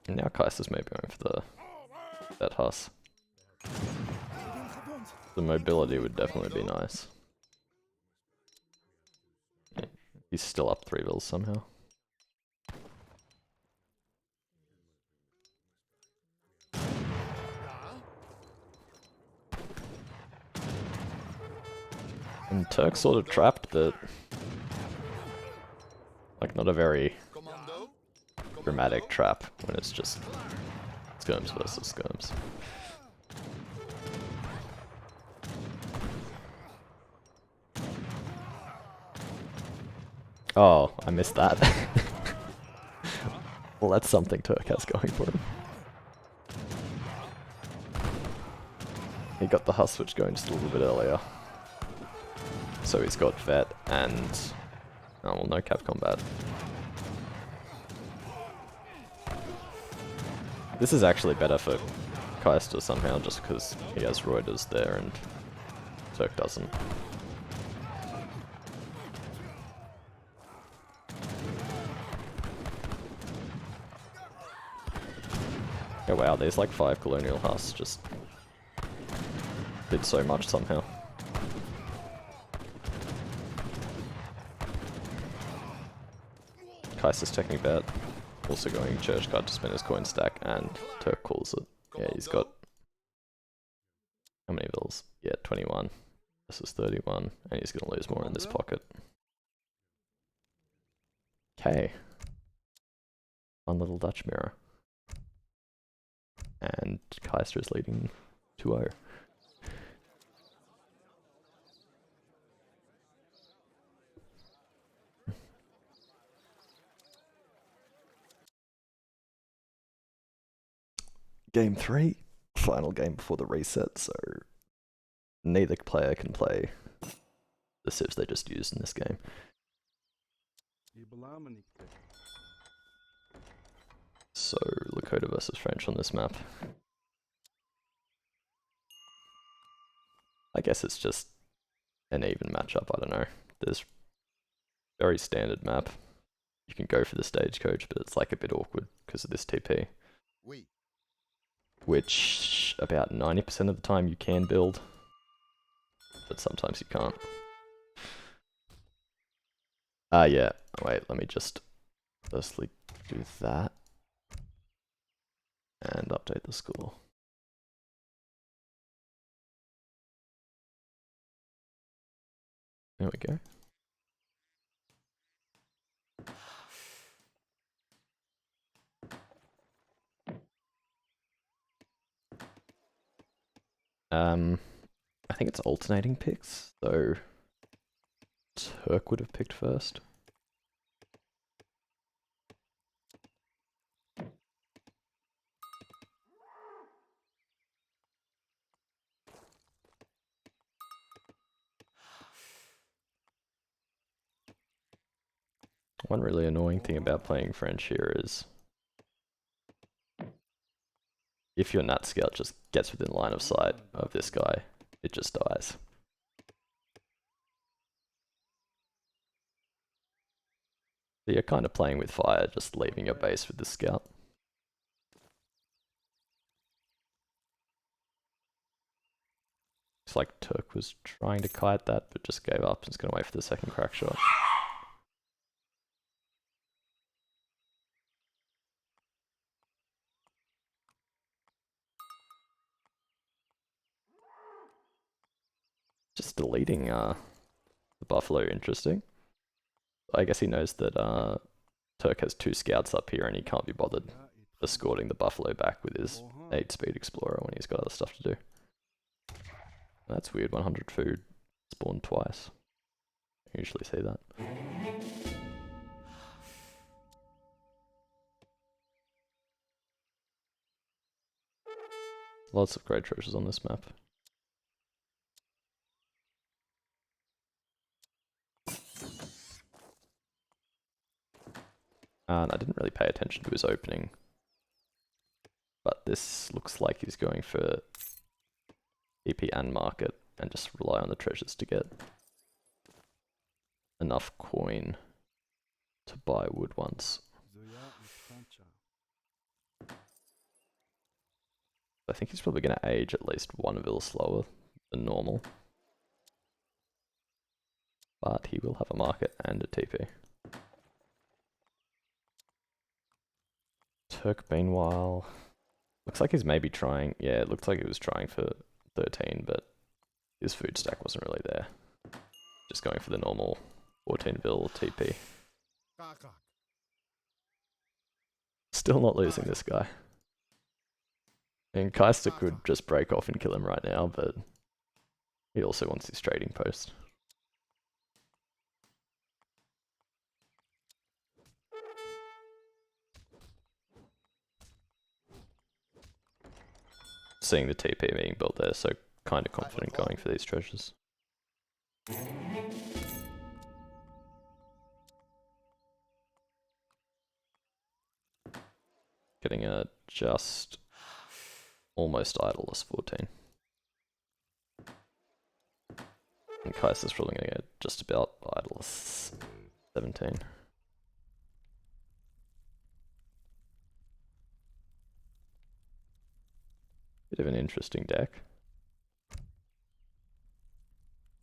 And now Kaister's maybe going for that Huss.
Ik ben gewond.
The mobility would definitely be nice. Yeah, he's still up 3 bills somehow. And Turk's sort of trapped, but like not a very dramatic trap when it's just skirms versus skirms. Oh, I missed that. Well, that's something Turk has going for him. He got the Huss switch going just a little bit earlier. So he's got vet and... oh, well, no cap combat. This is actually better for Kaister somehow, just because he has Reuters there and Turk doesn't. Oh wow, there's like 5 Colonial Huss just did so much somehow. Kaiser's taking bet. Also going Church Guard to spin his coin stack, and Turk calls it. Yeah, he's got... how many bills? Yeah, 21. This is 31, and he's going to lose more in this pocket. Okay. Fun little Dutch mirror. And Kaister is leading 2-0. Game 3, final game before the reset, so neither player can play the civs they just used in this game. So, Lakota versus French on this map. I guess it's just an even matchup, I don't know. There's very standard map. You can go for the stagecoach, but it's like a bit awkward because of this TP. Which about 90% of the time you can build, but sometimes you can't. Yeah, wait, let me just firstly do that and update the score. There we go. I think it's alternating picks, so Turk would have picked first. One really annoying thing about playing French here is if your Nat Scout just gets within line of sight of this guy, it just dies. So you're kind of playing with fire, just leaving your base with the scout. It's like Turk was trying to kite that, but just gave up and is going to wait for the second crack shot. Just deleting the Buffalo, interesting. I guess he knows that Turk has 2 scouts up here and he can't be bothered escorting the Buffalo back with his 8-speed Explorer when he's got other stuff to do. That's weird, 100 food spawned twice. I usually see that. Lots of great treasures on this map. And I didn't really pay attention to his opening. But this looks like he's going for EP and market and just rely on the treasures to get enough coin to buy wood once. I think he's probably going to age at least 1 vil slower than normal. But he will have a market and a TP. Turk, meanwhile, looks like he's maybe trying, yeah, it looks like he was trying for 13, but his food stack wasn't really there. Just going for the normal 14 vil TP. Still not losing this guy. And Kaister could just break off and kill him right now, but he also wants his trading post. Seeing the TP being built there, so kind of confident going for these treasures. Getting a just almost idleless 14. And Kaiser's probably going to get just about idleless 17. Bit of an interesting deck.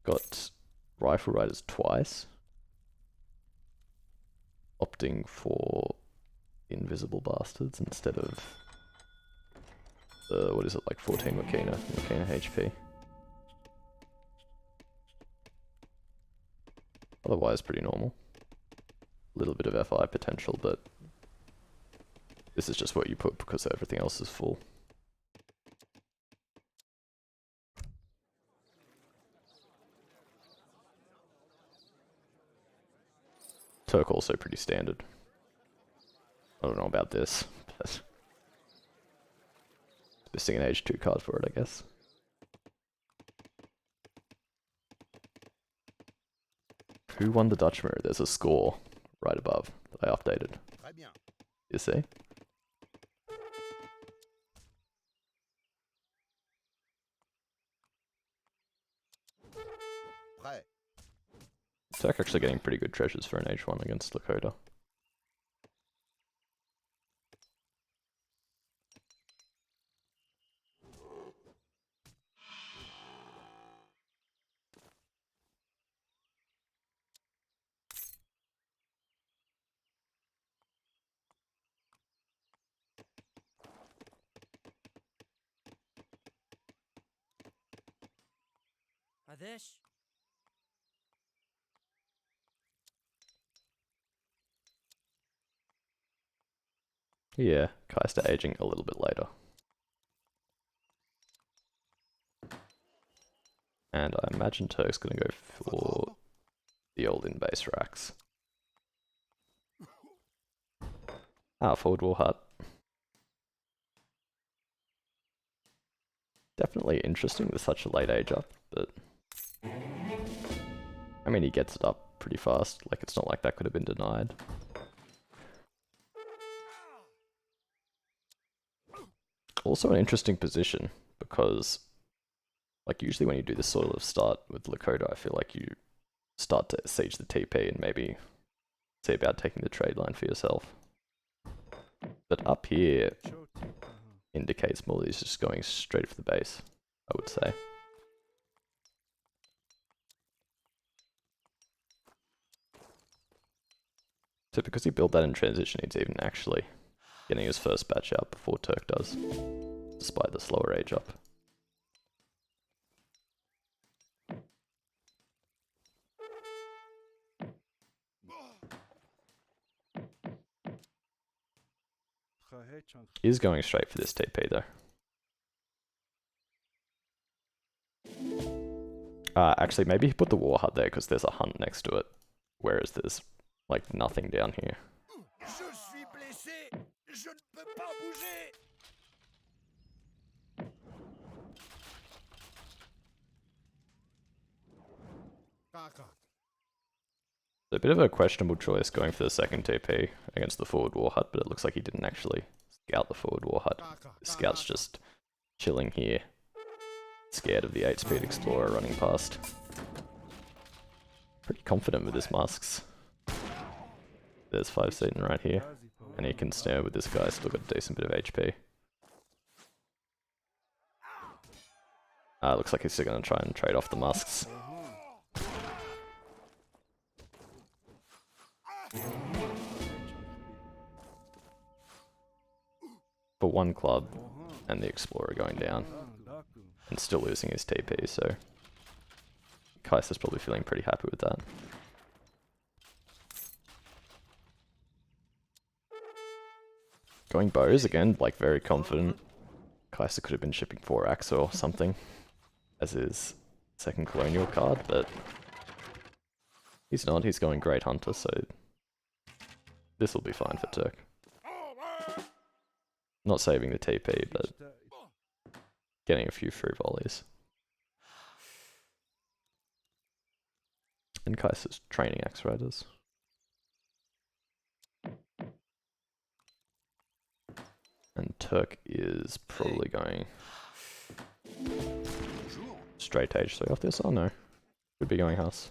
Got Rifle Riders twice. Opting for Invisible Bastards instead of what is it, like 14 Makina HP. Otherwise pretty normal. A little bit of FI potential, but this is just what you put because everything else is full. Turk also pretty standard. I don't know about this, but missing an age 2 card for it, I guess. Who won the Dutch mirror? There's a score right above that I updated. You see? Turk actually getting pretty good treasures for an H1 against Lakota.
Adesh?
Yeah, Kaister aging a little bit later. And I imagine Turk's gonna go for the old in-base racks. Ah, forward wall hut. Definitely interesting with such a late age up, but I mean he gets it up pretty fast, like it's not like that could have been denied. Also an interesting position, because like usually when you do this sort of start with Lakota, I feel like you start to siege the TP and maybe see about taking the trade line for yourself. But up here indicates more that he's just going straight for the base, I would say. So because he built that in transition, he's even actually getting his first batch out before Turk does, despite the slower age up. He is going straight for this TP though. Actually, maybe he put the war hut there because there's a hunt next to it, whereas there's like nothing down here. A bit of a questionable choice going for the second TP against the forward war hut, but it looks like he didn't actually scout the forward war hut. The scout's just chilling here, scared of the 8-speed explorer running past. Pretty confident with his masks. There's 5 Satan right here, and he can snare with this guy, still got a decent bit of HP. Looks like he's still going to try and trade off the masks. For one club, and the explorer going down, and still losing his TP, so Kaiser's probably feeling pretty happy with that. Going bows again, like very confident. Kaister could have been shipping 4 axe or something as his second colonial card, but he's not. He's going Great Hunter, so this will be fine for Turk. Not saving the TP, but getting a few free volleys. And Kaiser's training axe riders. And Turk is probably going straight H3 off this. Oh no, could be going Huss.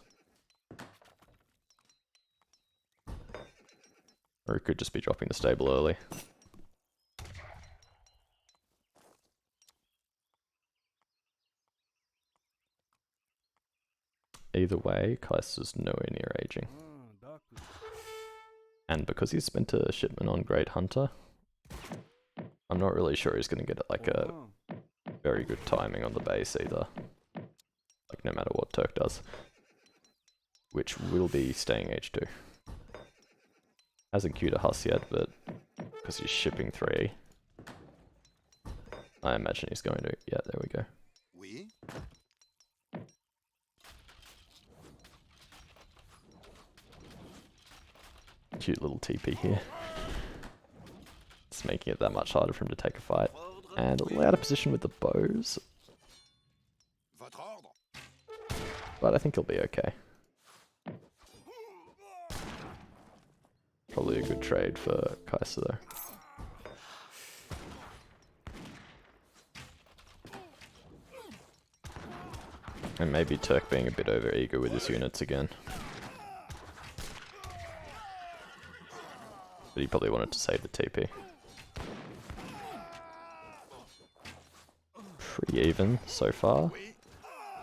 Or he could just be dropping the stable early. Either way, Kaiser's nowhere near aging. And because he's spent a shipment on Great Hunter, I'm not really sure he's going to get like a very good timing on the base either. Like no matter what Turk does. Which will be staying H2. Hasn't queued a Huss yet, but because he's shipping 3, I imagine he's going to. Yeah, there we go.
Oui.
Cute little TP here. It's making it that much harder for him to take a fight. And a little out of position with the bows. But I think he'll be okay. Probably a good trade for Kaister though. And maybe Turk being a bit over eager with his units again. But he probably wanted to save the TP. Pretty even so far.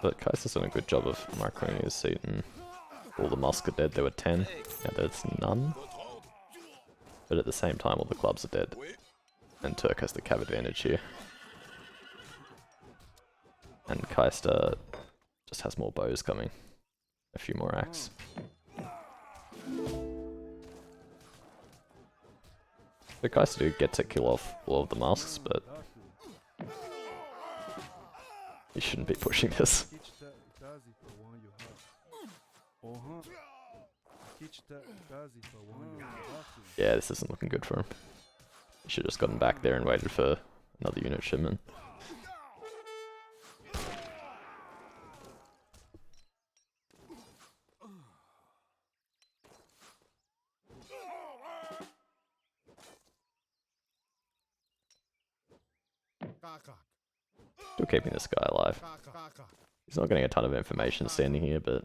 But Kaiser's done a good job of microing his seat, and all the masks are dead. There were 10. Now there's none. But at the same time, all the clubs are dead. And Turk has the cav advantage here. And Kaister just has more bows coming. A few more axe. The Kaister do get to kill off all of the masks, but he shouldn't be pushing this. Yeah, this isn't looking good for him. He should have just gotten back there and waited for another unit shipment. Still keeping this guy alive. He's not getting a ton of information standing here, but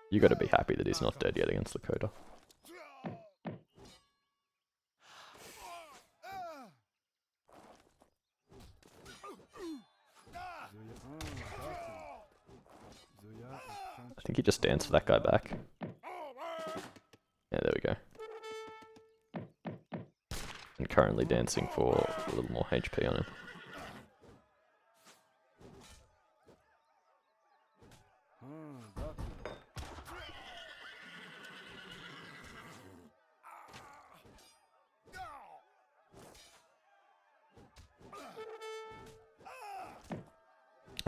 you got to be happy that he's not dead yet against Lakota. I think he just danced for that guy back. Yeah, there we go. And currently dancing for a little more HP on him.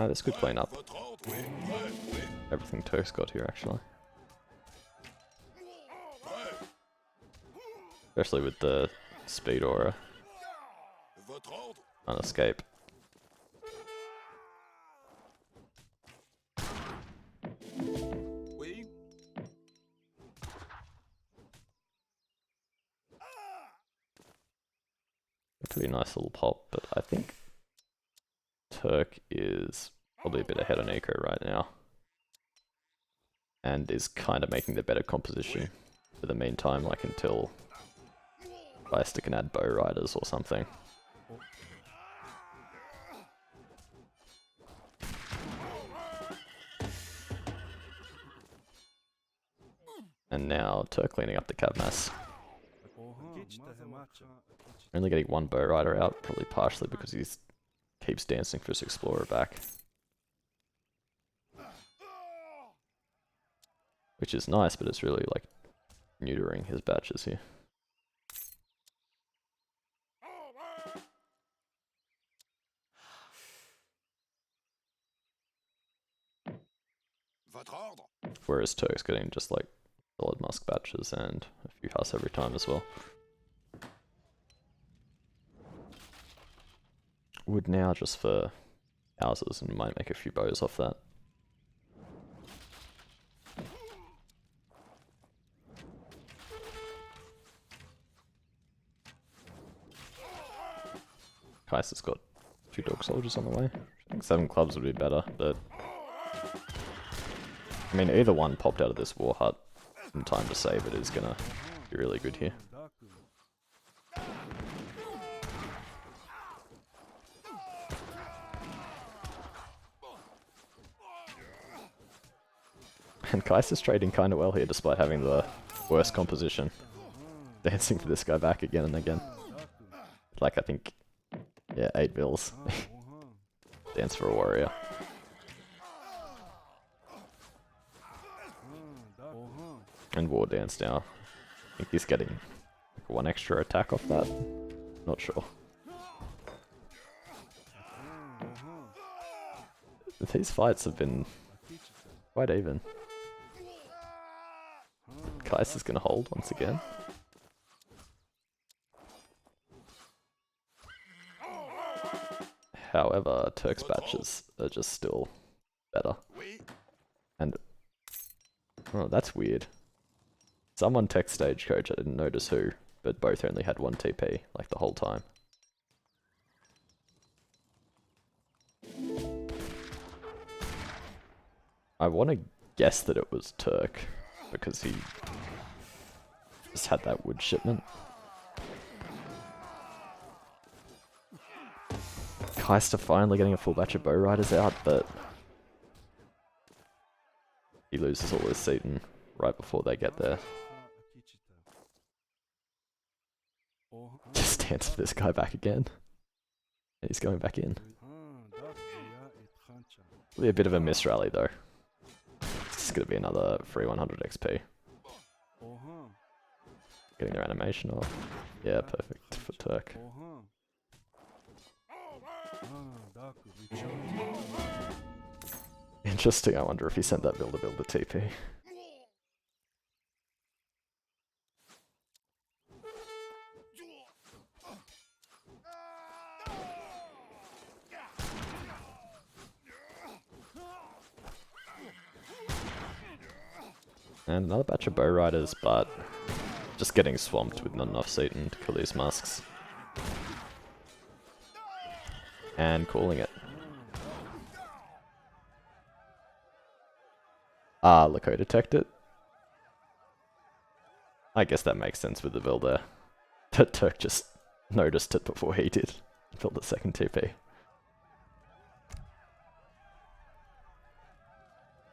Ah, this could clean up everything Turk's got here, actually. Especially with the speed aura on escape. pretty nice little pop, but I think Turk is probably a bit ahead on eco right now. And is kind of making the better composition for the meantime, like until Kaister can add bow riders or something. And now Turk cleaning up the cab mess. Only getting one bow rider out, probably partially because he keeps dancing for his explorer back. Which is nice, but it's really like neutering his batches here. Whereas Turk's getting just like solid musk batches and a few huss every time as well. Wood now just for houses, and might make a few bows off that. Kaiser's got 2 dog soldiers on the way. I think 7 clubs would be better, but I mean either one popped out of this war hut in time to save it is gonna be really good here. And Kaiser's trading kind of well here despite having the worst composition. Dancing for this guy back again and again. Like I think, yeah, 8 bills. Dance for a warrior. And war dance now. I think he's getting like 1 extra attack off that. Not sure. These fights have been quite even. Kaiser's gonna hold once again. However, Turk's batches are just still better. And oh, that's weird. Someone text Stagecoach, I didn't notice who, but both only had 1 TP, like the whole time. I want to guess that it was Turk, because he just had that wood shipment. Kaister finally getting a full batch of bow riders out, but he loses all his Seaton right before they get there. Just dance for this guy back again. And he's going back in. Really a bit of a miss rally though. It's gonna be another free 100 XP. Getting their animation off. Yeah, perfect for Turk. Interesting, I wonder if he sent that builder a TP. And another batch of bow riders, but just getting swamped with not enough Seaton to kill these musks. And calling it. Ah, Lako detected. I guess that makes sense with the build there. But Turk just noticed it before he did. Build the second TP.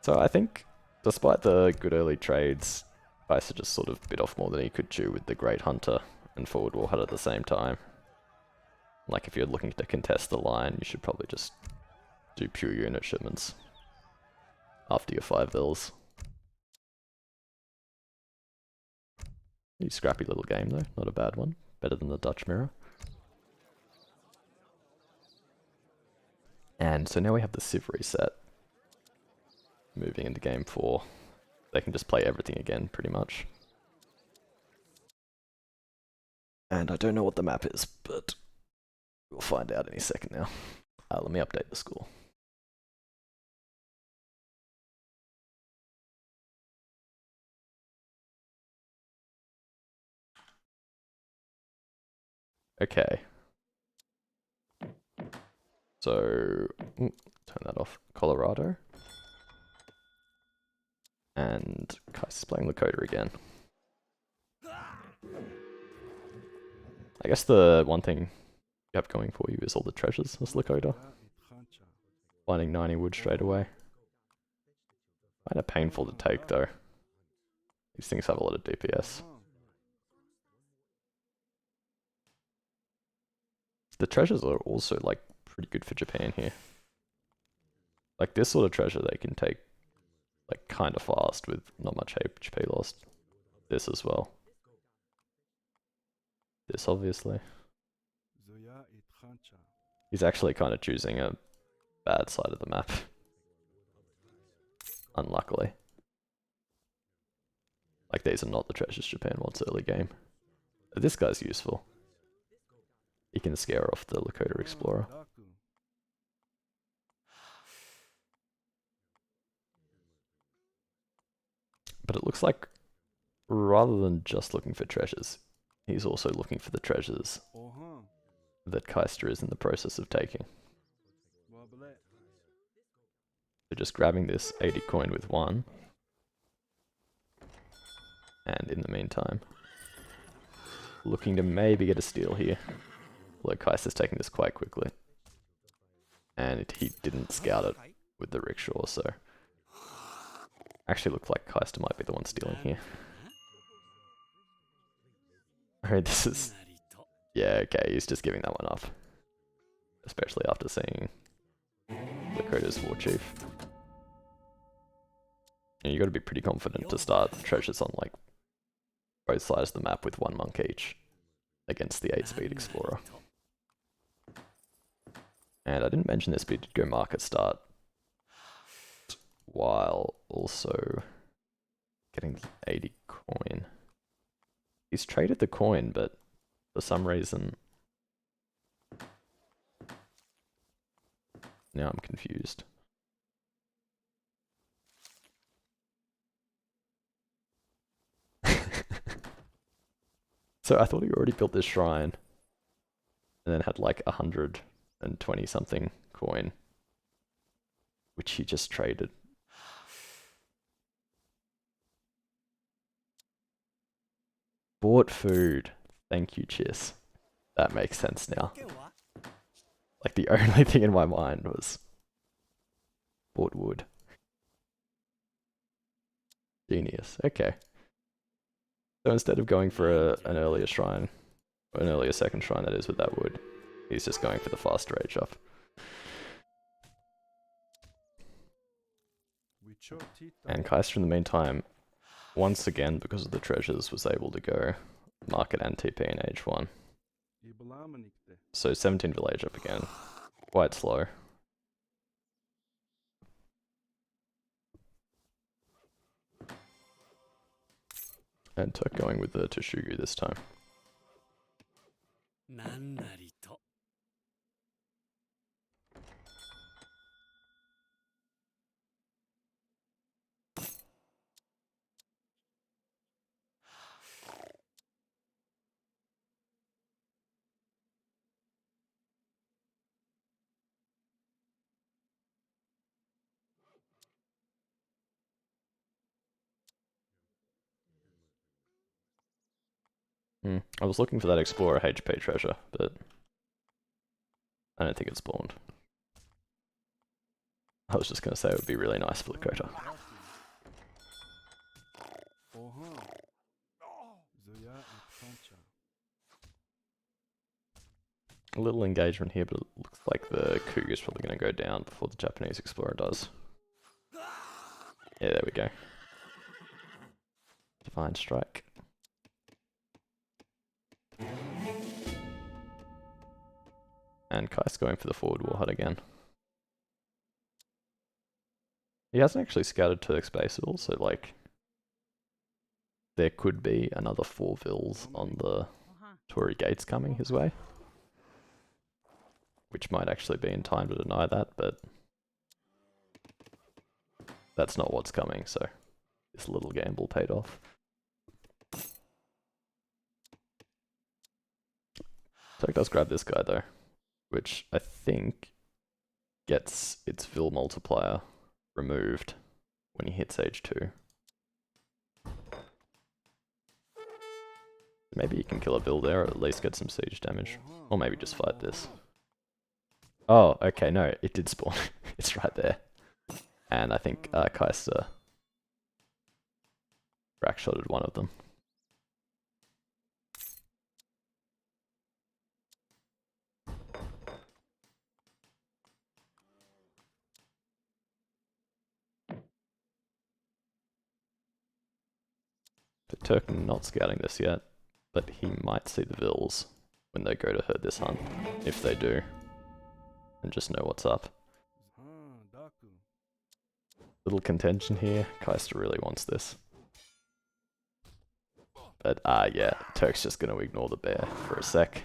So I think, despite the good early trades, Kaister just sort of bit off more than he could chew with the Great Hunter and Forward War Hut at the same time. Like if you're looking to contest the line, you should probably just do pure unit shipments after your 5 vills. Scrappy little game though, not a bad one. Better than the Dutch Mirror. And so now we have the Civ reset. Moving into game 4. They can just play everything again, pretty much. And I don't know what the map is, but we'll find out any second now. Let me update the score. Okay, So, ooh, turn that off. Colorado. And Kaiser's playing Lakota again. I guess the one thing you have going for you is all the treasures as Lakota. Finding 90 wood straight away. Kinda painful to take though. These things have a lot of DPS. The treasures are also like pretty good for Japan here. Like this sort of treasure they can take like kinda fast with not much HP lost. This as well. This obviously. He's actually kind of choosing a bad side of the map. Unluckily. Like these are not the treasures Japan wants early game. This guy's useful. He can scare off the Lakota Explorer. But it looks like rather than just looking for treasures, he's also looking for the treasures that Kaister is in the process of taking. So just grabbing this 80 coin with one. And in the meantime, looking to maybe get a steal here. Although Kaiser's taking this quite quickly. And he didn't scout it with the rickshaw, so... Actually looked like Kaister might be the one stealing here. Alright, this is... Yeah, okay, he's just giving that one up. Especially after seeing Lakota's War Chief. And you gotta be pretty confident to start treasures on like both sides of the map with one monk each against the 8-speed Explorer. And I didn't mention this, but he did go market start while also getting the 80 coin. He's traded the coin, but for some reason... Now I'm confused. So I thought he already built this shrine and then had like 120 something coin, which he just traded. Bought food. Thank you, Chiss. That makes sense now. Like the only thing in my mind was bought wood. Genius. Okay. So instead of going for an earlier shrine, or an earlier second shrine that is with that wood, he's just going for the fast rage up. And Kaister in the meantime, once again because of the treasures, was able to go market and TP in H1. So 17 village up again, quite slow. And Turk going with the Toshugu this time. I was looking for that Explorer HP treasure, but I don't think it spawned. I was just going to say it would be really nice for Lakota. A little engagement here, but it looks like the Cougar's probably going to go down before the Japanese Explorer does. Yeah, there we go. Divine Strike. And Kai's going for the forward warhead again. He hasn't actually scouted Turk's base at all, so like... There could be another 4 vills on the Tory gates coming his way. Which might actually be in time to deny that, but... That's not what's coming, so... This little gamble paid off. Turk does grab this guy though. Which I think gets its Vil multiplier removed when he hits age 2. Maybe you can kill a Vil there, or at least get some siege damage. Or maybe just fight this. Oh, okay, no, it did spawn. It's right there. And I think Kaister crackshotted one of them. The Turk not scouting this yet, but he might see the Vils when they go to herd this hunt, if they do, and just know what's up. Little contention here, Kaister really wants this. But yeah, Turk's just going to ignore the bear for a sec,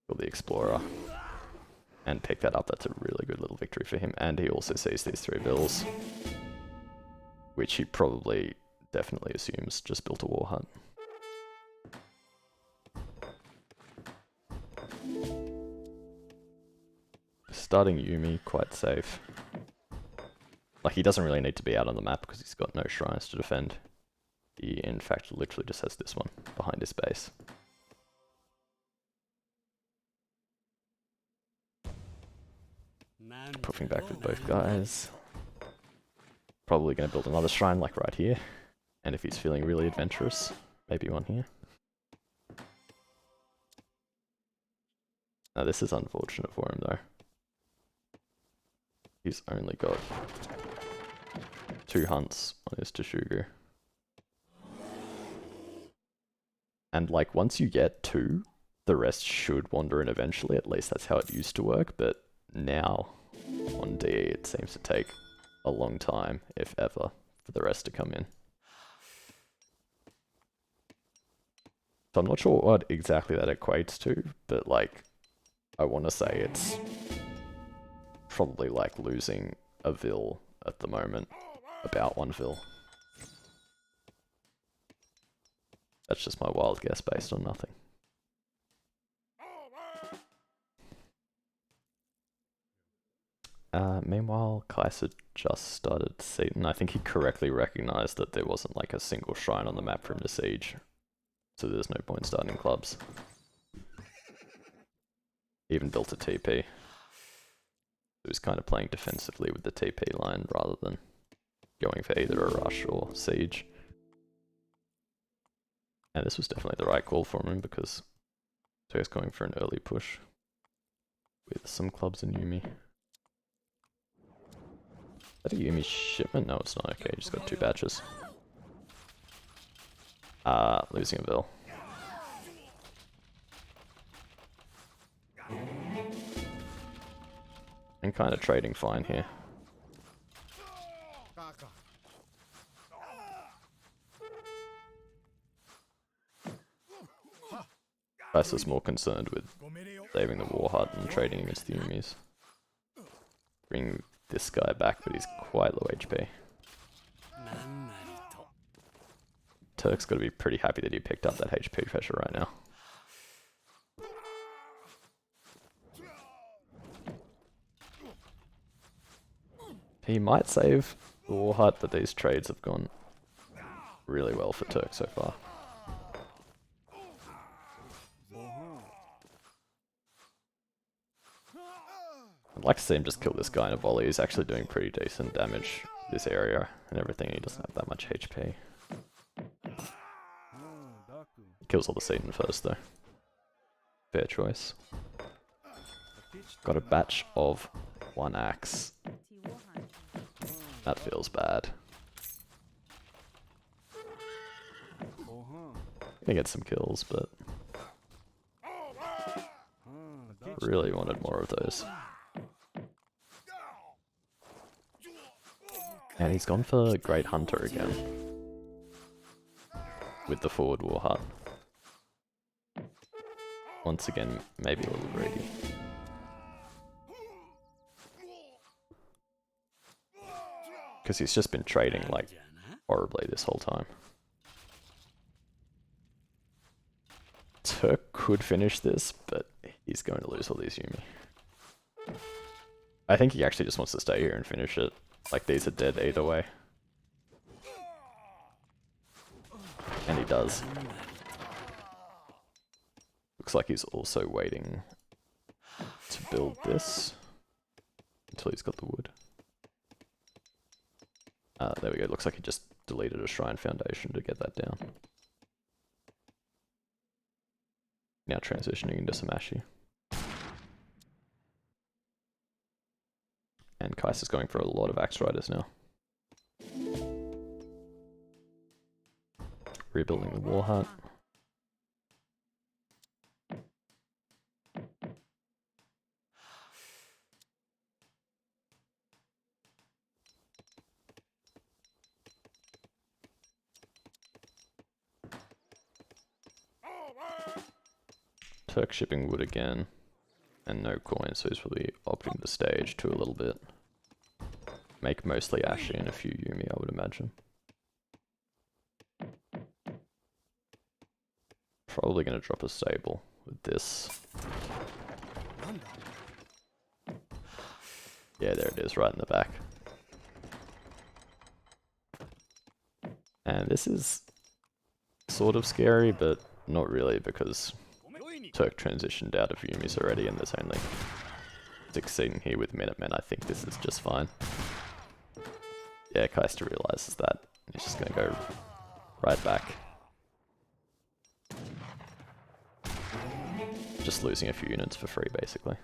or the explorer, and pick that up. That's a really good little victory for him, and he also sees these 3 Vils, which he probably definitely assumes just built a war hut. Starting Yumi, quite safe. Like, he doesn't really need to be out on the map because he's got no shrines to defend. He, in fact, literally just has this one behind his base. Puffing back with both guys. Probably going to build another shrine like right here. And if he's feeling really adventurous, maybe one here. Now this is unfortunate for him though. He's only got 2 hunts on his Teshugu. And like once you get 2, the rest should wander in eventually, at least that's how it used to work, but now on D it seems to take a long time, if ever, for the rest to come in. So I'm not sure what exactly that equates to, but like, I want to say it's probably like losing a Vil at the moment, about 1 Vil. That's just my wild guess based on nothing. Meanwhile, Kaiser just started sieging. I think he correctly recognized that there wasn't like a single shrine on the map for him to siege. So there's no point starting clubs. Even built a TP. He was kind of playing defensively with the TP line rather than going for either a rush or siege. And this was definitely the right call for him because he's going for an early push with some clubs in Yumi. Is that a Yumi shipment? No, it's not. Okay, just got 2 batches. Losing a Vil. And kind of trading fine here. Kaiser's more concerned with saving the war hut and trading against the Yumis. Bring this guy back, but he's quite low HP. Turk's got to be pretty happy that he picked up that HP pressure right now. He might save the war hut, but these trades have gone really well for Turk so far. I'd like to see him just kill this guy in a volley. He's actually doing pretty decent damage this area and everything. He doesn't have that much HP. He kills all the Seaton first though. Fair choice. Got a batch of 1 axe. That feels bad. Gonna get some kills, but really wanted more of those. And he's gone for Great Hunter again. With the forward war hut. Once again, maybe a little greedy. Because he's just been trading like horribly this whole time. Turk could finish this, but he's going to lose all these Yumi. I think he actually just wants to stay here and finish it. Like, these are dead either way. And he does. Looks like he's also waiting to build this until he's got the wood. There we go. Looks like he just deleted a shrine foundation to get that down. Now transitioning into some Ashi. And Kaiser's going for a lot of axe riders now. Rebuilding the war hut. Turk shipping wood again. And no coins, so he's probably opting the stage to a little bit. Make mostly Ashi and a few Yumi, I would imagine. Probably going to drop a stable with this. Yeah, there it is, right in the back. And this is sort of scary, but not really, because Turk transitioned out of Yumi's already, and there's only 16 here with Minutemen. I think this is just fine. Yeah, Kaister realizes that. He's just going to go right back. Just losing a few units for free, basically.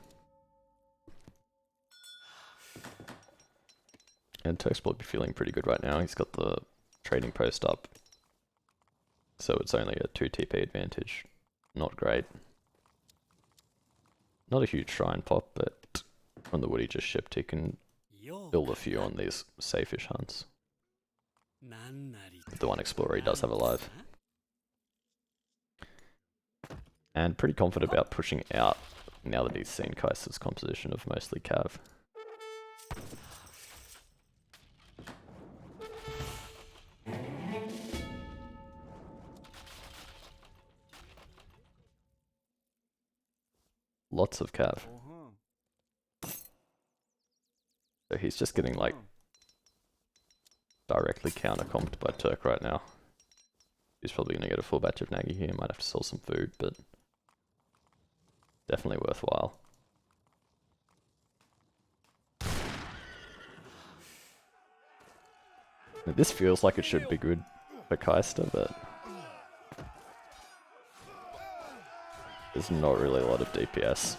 And Turk's probably feeling pretty good right now. He's got the trading post up. So it's only a 2 TP advantage. Not great. Not a huge shrine pop, but on the wood he just shipped, he can build a few on these safe-ish hunts. The one explorer he does have alive. And pretty confident about pushing out now that he's seen Kaiser's composition of mostly Cav. Lots of Cav. So he's just getting like directly counter-comped by Turk right now. He's probably going to get a full batch of Nagi here, might have to sell some food, but definitely worthwhile. Now, this feels like it should be good for Kaister, but there's not really a lot of DPS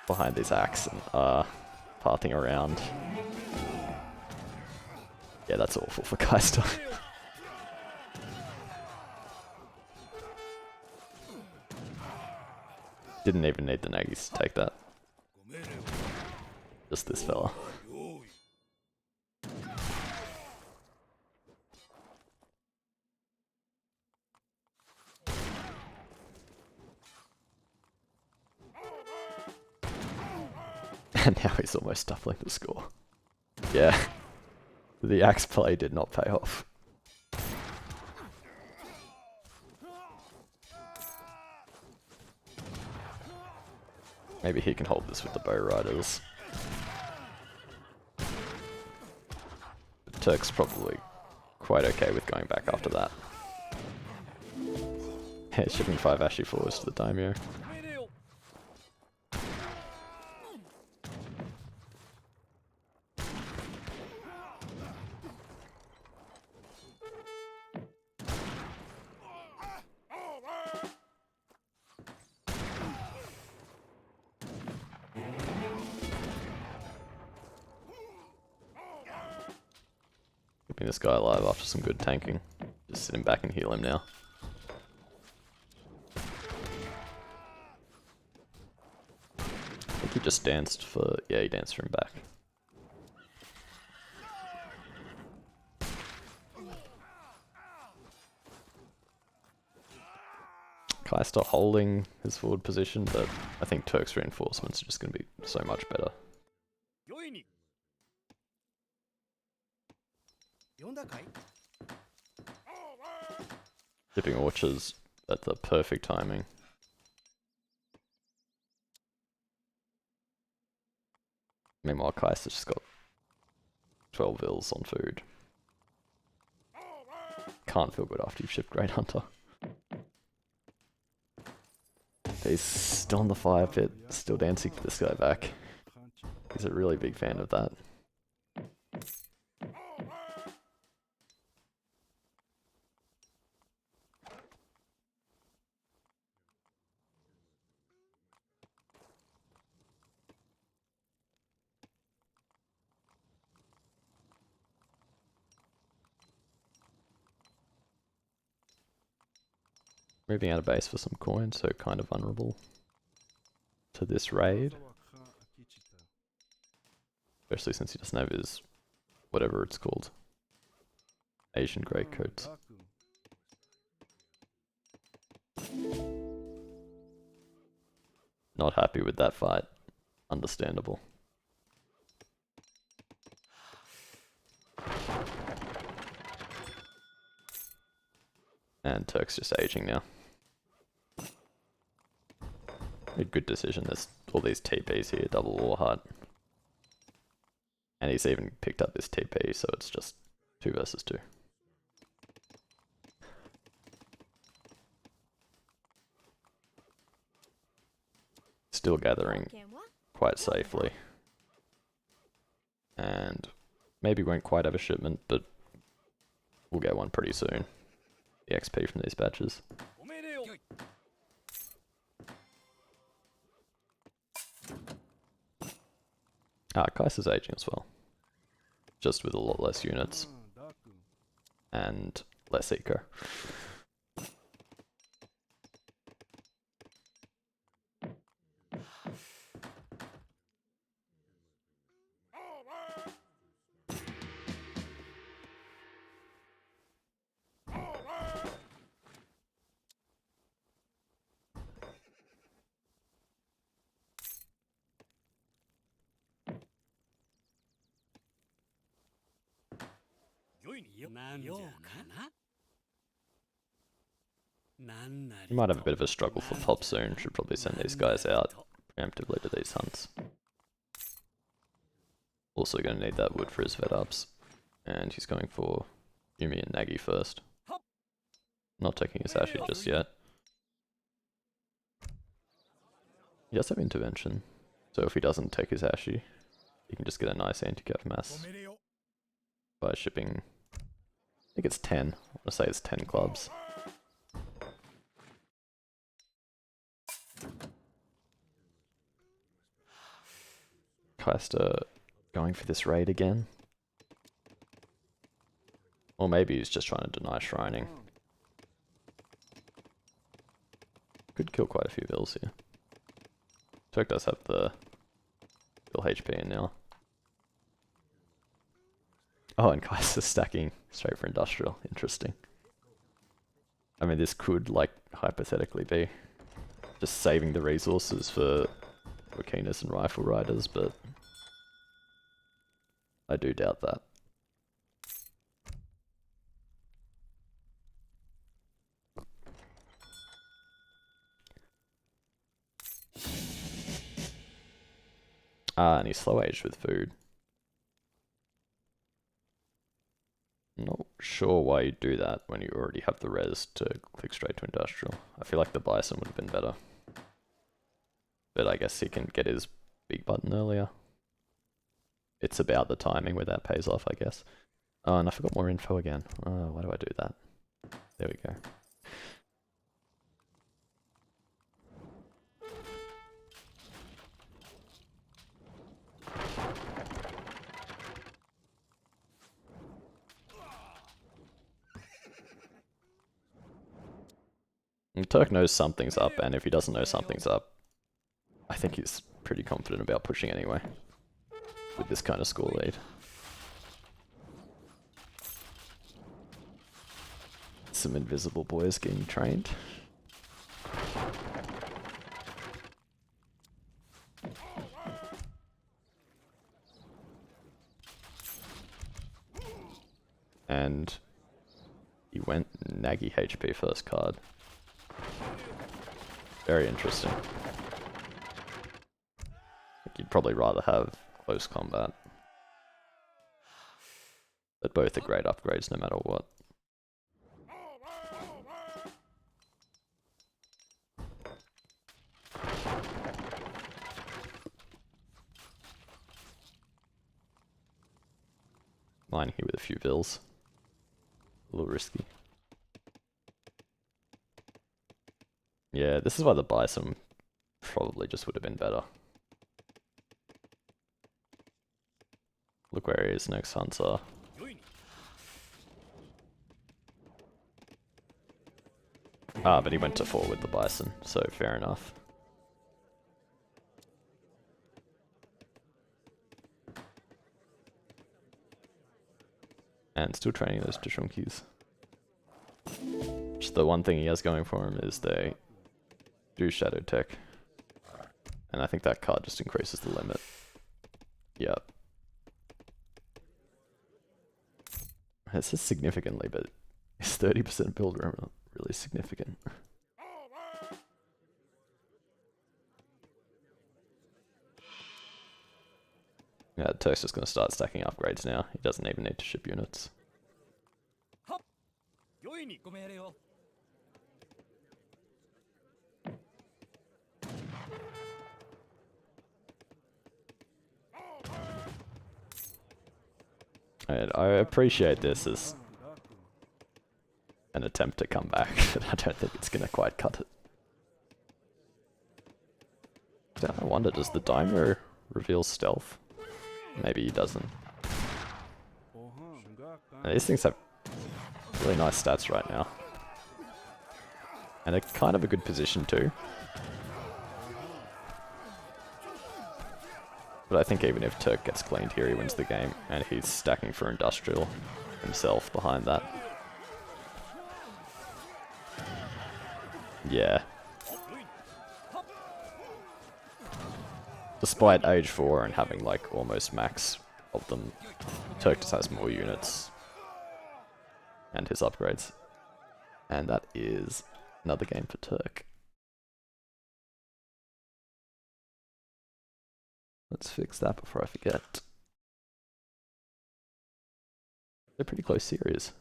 behind his axe and pathing around. Yeah, that's awful for Kaister. Didn't even need the Nagis to take that. Just this fella. And now he's almost doubling the score. Yeah. The axe play did not pay off. Maybe he can hold this with the bow riders. But Turk's probably quite okay with going back after that. Yeah, shipping 5 Ashi forwards to the Daimyo. Keeping this guy alive after some good tanking. Just sit him back and heal him now. I think he just danced for... yeah, he danced for him back. Kaister holding his forward position, but I think Turk's reinforcements are just going to be so much better. Dipping Orchards at the perfect timing. Meanwhile, Kaister's just got 12 vills on food. Can't feel good after you've shipped Great Hunter. He's still on the fire pit, still dancing for this guy back. He's a really big fan of that. Moving out of base for some coin, so kind of vulnerable to this raid. Especially since he doesn't have his, whatever it's called, Asian greatcoats. Not happy with that fight. Understandable. And Turk's just aging now. A good decision, there's all these TPs here, double war heart. And he's even picked up this TP, so it's just 2 versus 2. Still gathering quite safely. And maybe won't quite have a shipment, but we'll get one pretty soon. The XP from these batches. Ah, Kaiser's aging as well. Just with a lot less units. And less eco. You might have a bit of a struggle for pop soon. Should probably send these guys out preemptively to these hunts. Also going to need that wood for his vet ups. And he's going for Yumi and Nagi first. Not taking his Ashi just yet. He does have intervention. So if he doesn't take his Ashi, he can just get a nice anti-cav mass by shipping, I think it's 10. I want to say it's 10 clubs. Kaister going for this raid again. Or maybe he's just trying to deny shrining. Could kill quite a few vills here. Turk does have the vill HP in now. Oh, and Kaiser's stacking straight for industrial. Interesting. I mean, this could, like, hypothetically be just saving the resources for Wakinas and rifle riders, but I do doubt that. Ah, and he's slow aged with food. Not sure why you do that when you already have the res to click straight to industrial. I feel like the bison would have been better. But I guess he can get his big button earlier. It's about the timing where that pays off, I guess. Oh, and I forgot more info again. Oh, why do I do that? There we go. And Turk knows something's up, and if he doesn't know something's up, I think he's pretty confident about pushing anyway. With this kind of score lead. Some invisible boys getting trained. And he went Nagi HP first card. Very interesting. I think you'd probably rather have close combat. But both are great upgrades no matter what. Mine here with a few vills. A little risky. Yeah, this is why the bison probably just would have been better. Look where he is next, Hunter. Ah, but he went to 4 with the bison, so fair enough. And still training those Dishunkies. Which the one thing he has going for him is they do Shadow Tech. And I think that card just increases the limit. Yep. It says significantly, but is 30% build room really significant? Yeah, Turk's just going to start stacking upgrades now. He doesn't even need to ship units. And I appreciate this as an attempt to come back, but I don't think it's going to quite cut it. I wonder, does the Daimyo reveal stealth? Maybe he doesn't. And these things have really nice stats right now. And they're kind of a good position too. But I think even if Turk gets cleaned here, he wins the game. And he's stacking for industrial himself behind that. Yeah. Despite age 4 and having like almost max of them, Turk just has more units. And his upgrades. And that is another game for Turk. Let's fix that before I forget. They're a pretty close series.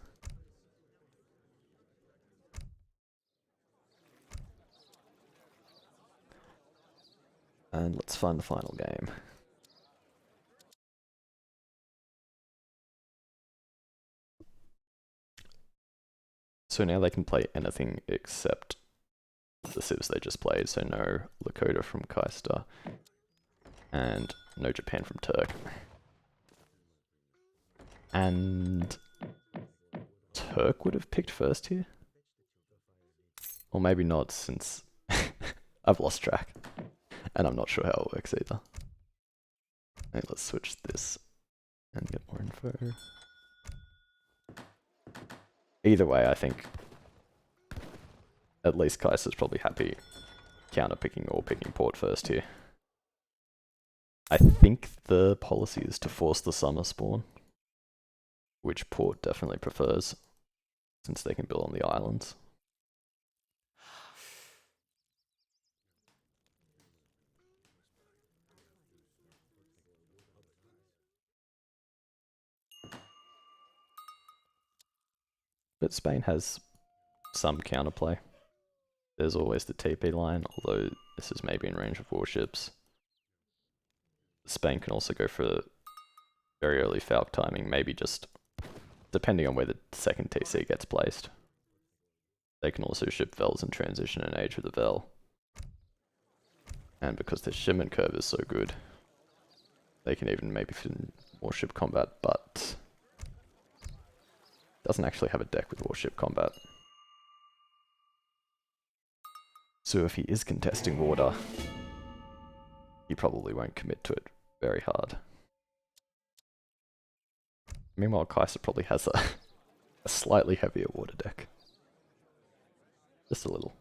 And let's find the final game. So now they can play anything except the civs they just played. So no Lakota from Kaister. And no Japan from Turk. And Turk would have picked first here? Or maybe not, since I've lost track. And I'm not sure how it works either. Okay, let's switch this and get more info. Either way, I think at least Kaiser's probably happy counter-picking or picking port first here. I think the policy is to force the summer spawn, which port definitely prefers, since they can build on the islands. But Spain has some counterplay. There's always the TP line, although this is maybe in range of warships. Spain can also go for very early Falk timing, maybe just depending on where the second TC gets placed. They can also ship Vels in transition and age with a Vel. And because their shipment curve is so good, they can even maybe fit in warship combat, but doesn't actually have a deck with warship combat. So if he is contesting water, he probably won't commit to it very hard. Meanwhile, Kaiser probably has a slightly heavier water deck. Just a little.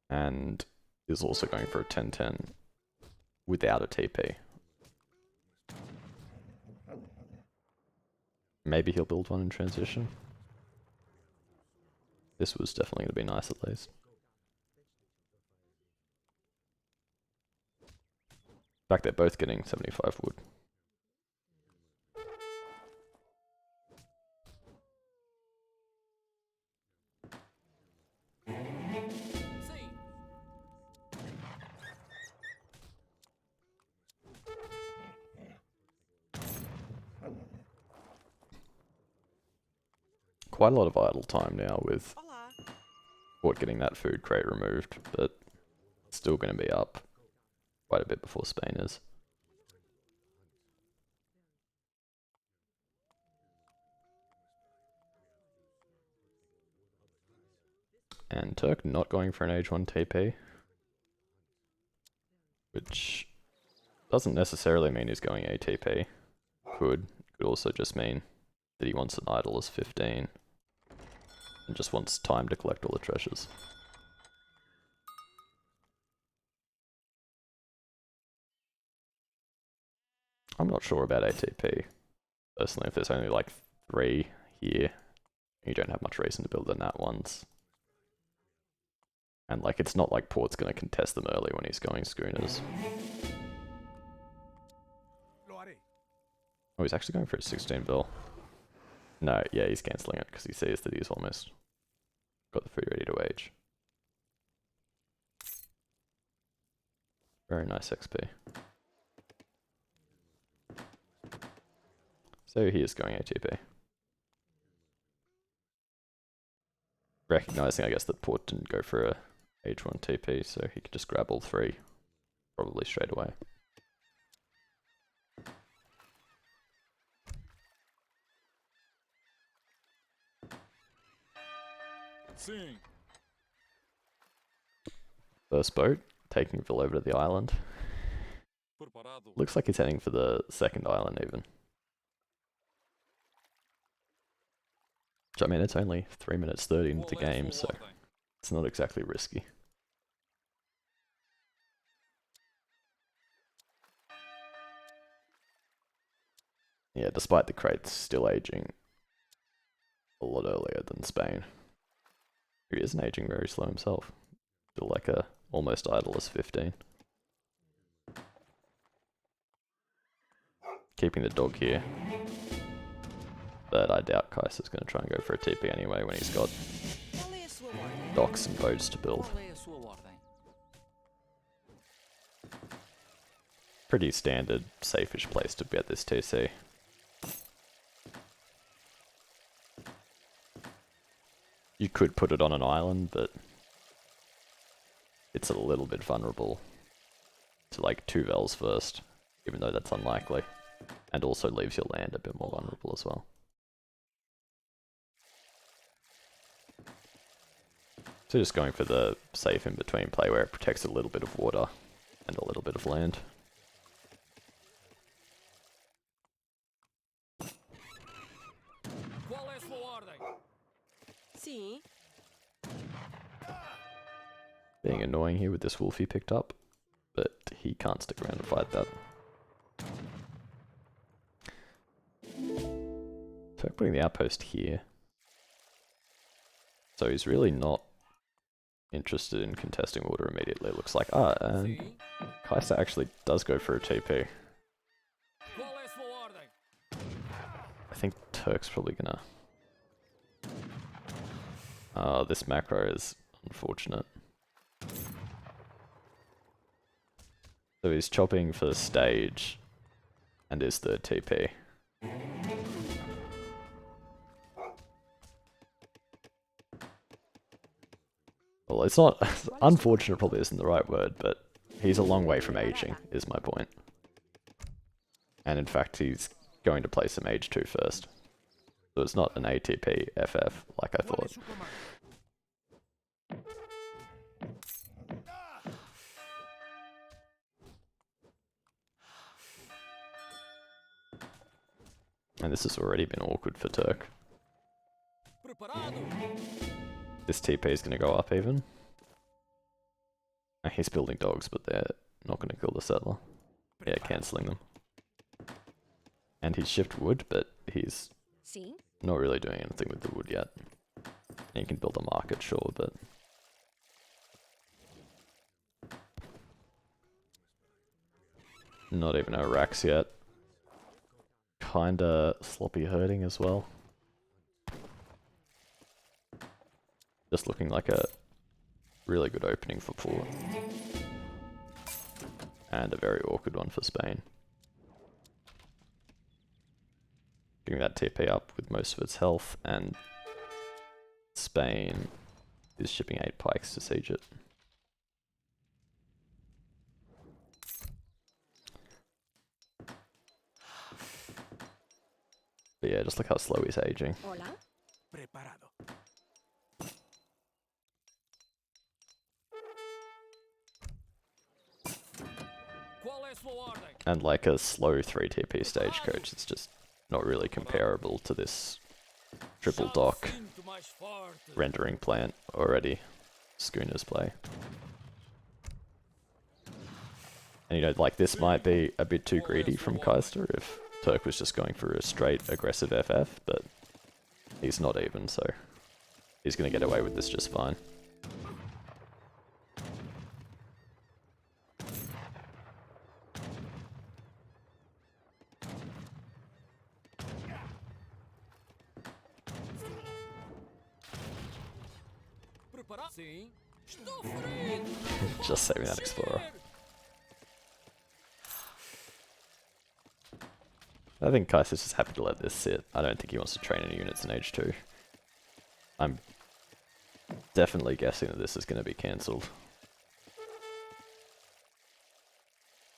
And is also going for a 10-10 without a TP. Maybe he'll build one in transition. This was definitely going to be nice at least. In fact, they're both getting 75 wood. Quite a lot of idle time now with Port getting that food crate removed, but it's still going to be up quite a bit before Spain is. And Turk not going for an age 1 TP, which doesn't necessarily mean he's going ATP. Could also just mean that he wants an idle as 15 and just wants time to collect all the treasures. I'm not sure about ATP. Personally, if there's only like 3 here, you don't have much reason to build the nat ones. And like, it's not like Port's going to contest them early when he's going schooners. Oh, he's actually going for a 16 bill. No, yeah, he's cancelling it because he sees that he's almost got the food ready to age. Very nice XP. So he is going ATP. Recognizing, I guess, that Port didn't go for a age 1 TP, so he could just grab all 3 probably straight away.
Sim.
First boat, taking Vil over to the island.
Preparado.
Looks like he's heading for the second island even. Which, I mean, it's only 3 minutes 30 into the game, so it's not exactly risky. Yeah, despite the crates still aging a lot earlier than Spain, who isn't aging very slow himself. Still like a almost idle as 15. Keeping the dog here. But I doubt Kaiser's going to try and go for a TP anyway when he's got docks and boats to build. Pretty standard, safe-ish place to be at this TC. You could put it on an island, but it's a little bit vulnerable to like 2 Vels first, even though that's unlikely. And also leaves your land a bit more vulnerable as well. So just going for the safe in-between play where it protects a little bit of water and a little bit of land.
Sim.
Being annoying here with this wolf he picked up, but he can't stick around and fight that. So putting the outpost here. So he's really not interested in contesting water immediately, it looks like. And Kaister actually does go for a TP. I think Turk's probably gonna... this macro is unfortunate. So he's chopping for the stage and his third TP. Well, it's not... unfortunate probably isn't the right word, but he's a long way from aging, is my point. And in fact, he's going to play some age 2 first. So it's not an ATP FF like I thought. And this has already been awkward for Turk. This TP is going to go up even. He's building dogs, but they're not going to kill the settler. Yeah, cancelling them. And he's shift wood, but he's not really doing anything with the wood yet. You can build a market, sure, but not even a racks yet. Kinda sloppy herding as well. Just looking like a really good opening for Port. And a very awkward one for Spain. Getting that TP up with most of its health, and Spain is shipping 8 pikes to siege it. But yeah, just look how slow he's aging.
Hola.
Preparado.
And like a slow 3 TP stagecoach, it's just not really comparable to this triple dock rendering plant already schooners play. And you know, like this might be a bit too greedy from Kaister if Turk was just going for a straight aggressive FF, but he's not even, so he's gonna get away with this just fine. Just saving that Explorer. I think Kaiser's just happy to let this sit. I don't think he wants to train any units in Age 2. I'm definitely guessing that this is going to be cancelled.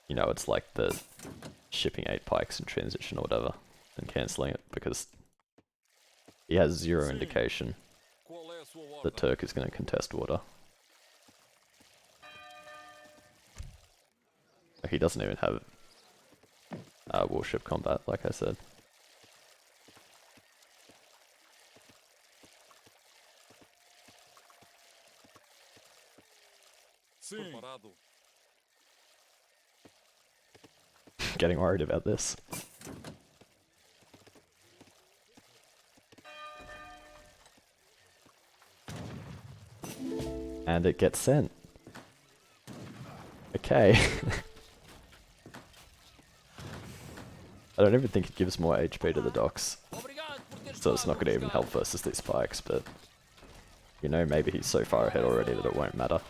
You know, it's like the shipping 8 pikes in transition or whatever, and cancelling it, because he has zero indication that Turk is going to contest water. He doesn't even have warship combat, like I said. Getting worried about this. And it gets sent. Okay. I don't even think it gives more HP to the docks, so it's not going to even help versus these spikes, but you know, maybe he's so far ahead already that it won't matter.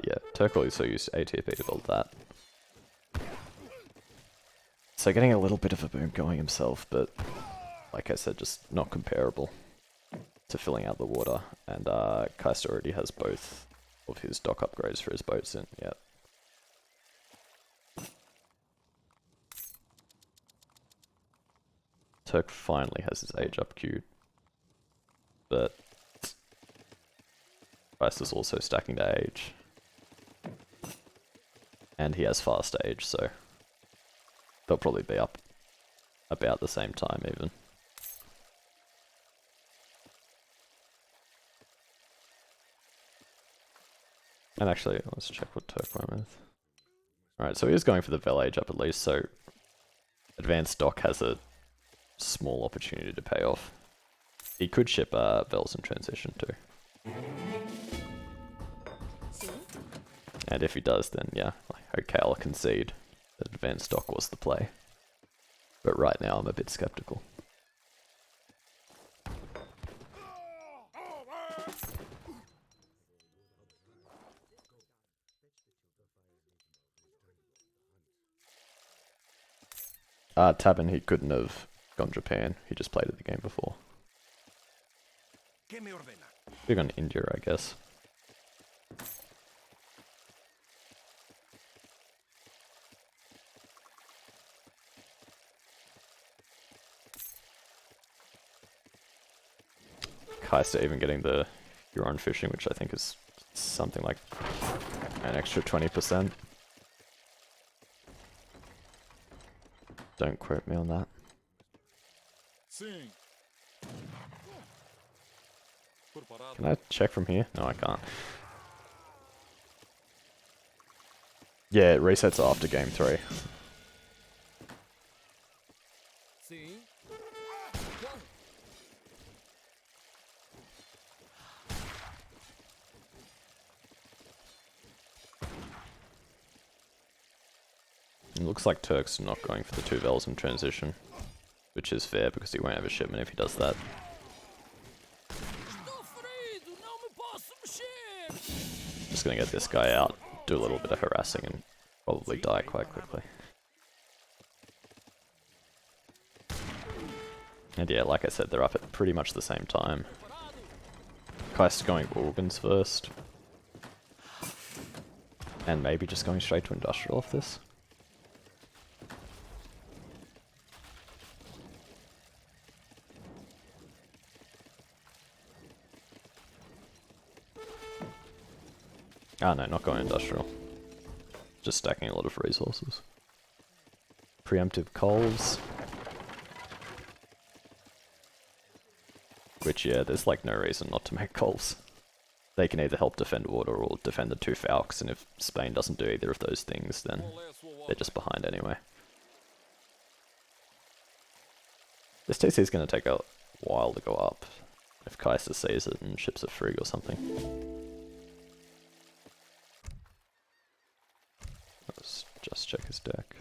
Yeah, Turk also used ATP to build that. So getting a little bit of a boom going himself, but like I said, just not comparable to filling out the water, and Kaister already has both of his dock upgrades for his boats in, yeah. Turk finally has his age up queued, but Kaister's also stacking to age. And he has fast age, so they'll probably be up about the same time even. And actually, let's check what Turk went with. Alright, so he is going for the Vel age up at least, so Advanced Dock has a small opportunity to pay off. He could ship Vels in transition too. And if he does, then yeah, okay, I'll concede that Advanced Dock was the play. But right now I'm a bit skeptical. Tabin, he couldn't have gone Japan, he just played it the game before. Big on India, I guess. Kaister even getting the Huron fishing, which I think is something like an extra 20%. Don't quote me on that. Can I check from here? No, I can't. Yeah, it resets after game 3. It looks like Turk's not going for the 2 Vels in transition, which is fair because he won't have a shipment if he does that. Just gonna get this guy out, do a little bit of harassing and probably die quite quickly. And yeah, like I said, they're up at pretty much the same time. Kaister going organs first. And maybe just going straight to industrial off this. Ah no, not going industrial. Just stacking a lot of resources. Preemptive coals. Which, yeah, there's like no reason not to make coals. They can either help defend water or defend the 2 Falcons, and if Spain doesn't do either of those things, then they're just behind anyway. This TC is going to take a while to go up, if Kaiser sees it and ships a frig or something. Let's just check his deck.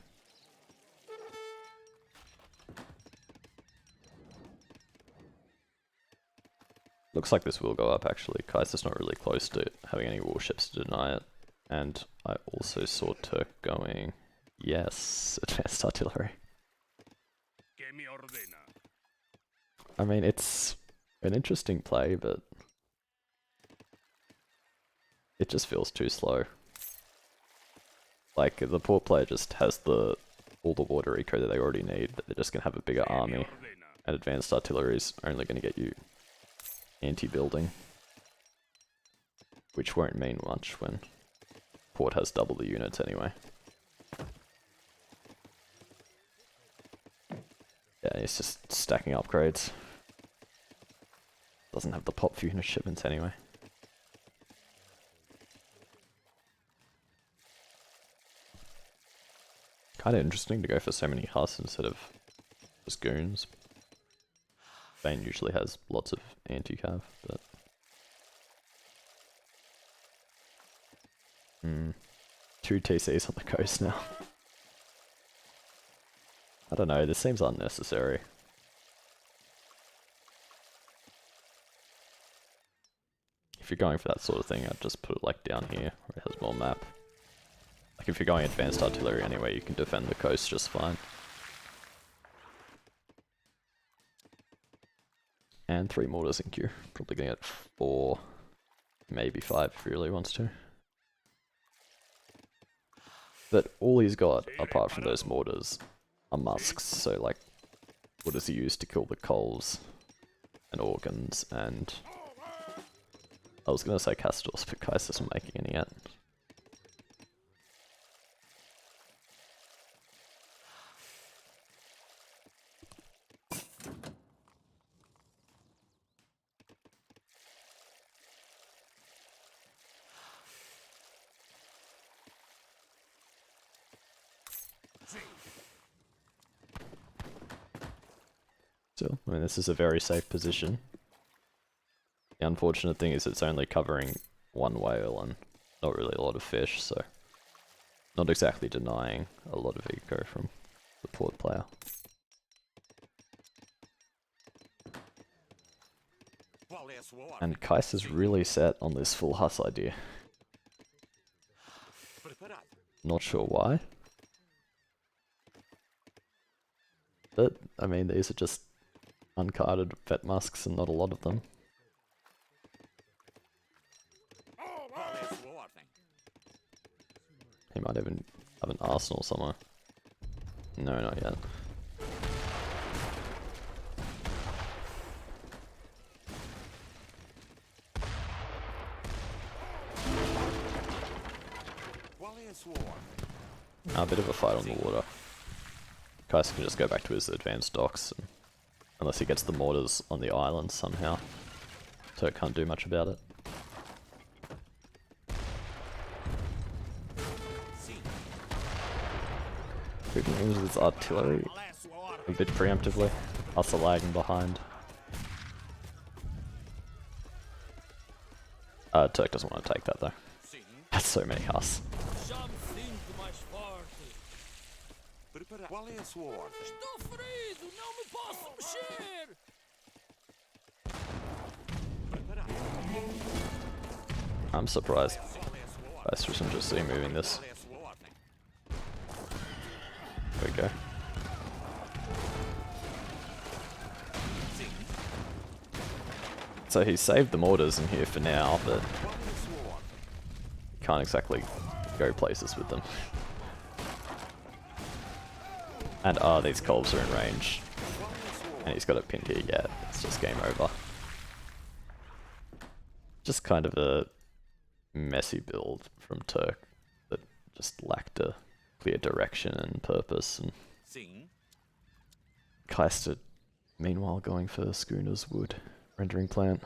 Looks like this will go up actually. Kaiser's not really close to having any warships to deny it. And I also saw Turk going, yes, advanced artillery. I mean, it's an interesting play, but it just feels too slow. Like, the port player just has all the water eco that they already need, but they're just going to have a bigger army. And advanced artillery is only going to get you anti-building, which won't mean much when port has double the units anyway. Yeah, it's just stacking upgrades. Doesn't have the pop for unit shipments anyway. Kinda interesting to go for so many Huss instead of just goons. Spain usually has lots of anti-cav, but... 2 TCs on the coast now. I don't know, this seems unnecessary. If you're going for that sort of thing, I'd just put it like down here, where it has more map. Like if you're going advanced artillery anyway, you can defend the coast just fine. And 3 mortars in queue. Probably gonna get 4, maybe 5 if he really wants to. But all he's got, apart from those mortars, are musks, so like, what does he use to kill the coals and organs and... I was gonna say Castors, but Kaiser isn't making any yet. Still, I mean, this is a very safe position. The unfortunate thing is it's only covering 1 whale and not really a lot of fish, so not exactly denying a lot of eco from the port player. And Kaiser's really set on this full Huss idea. Not sure why. But, I mean, these are just uncarded vet musks and not a lot of them. He might even have an arsenal somewhere. No, not yet. A bit of a fight on the water. Kaiser can just go back to his advanced docks, and unless he gets the mortars on the island somehow. Turk can't do much about it. Moving in with his artillery a bit preemptively. Us are lagging behind. Turk doesn't want to take that though. That's so many Huss.
Qual é a sua ordem?
Estou ferido! Não me posso mexer!
Preparado.
I'm surprised
Qual é a sua ordem?
Kaister isn't just moving this.
Qual é a sua ordem?
There we go.
Sim.
So he saved the mortars in here for now, but
Qual é a sua ordem?
can't exactly go places with them. And these colbs are in range.
Qual é a sua
And
ordem?
he's got it pinned here yet. It's just game over. Just kind of a messy build from Turk that just lacked a clear direction and purpose. And
Sim.
Kaister, meanwhile, going for Schooner's wood rendering plant.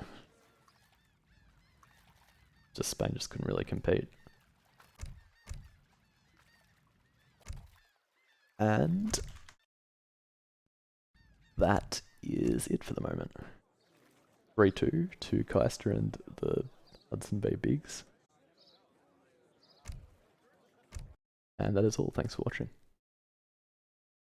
Just Spain just couldn't really compete. And that is it for the moment. 3-2 to Kaister and the Hudson Bay BIGS. And that is all. Thanks for watching.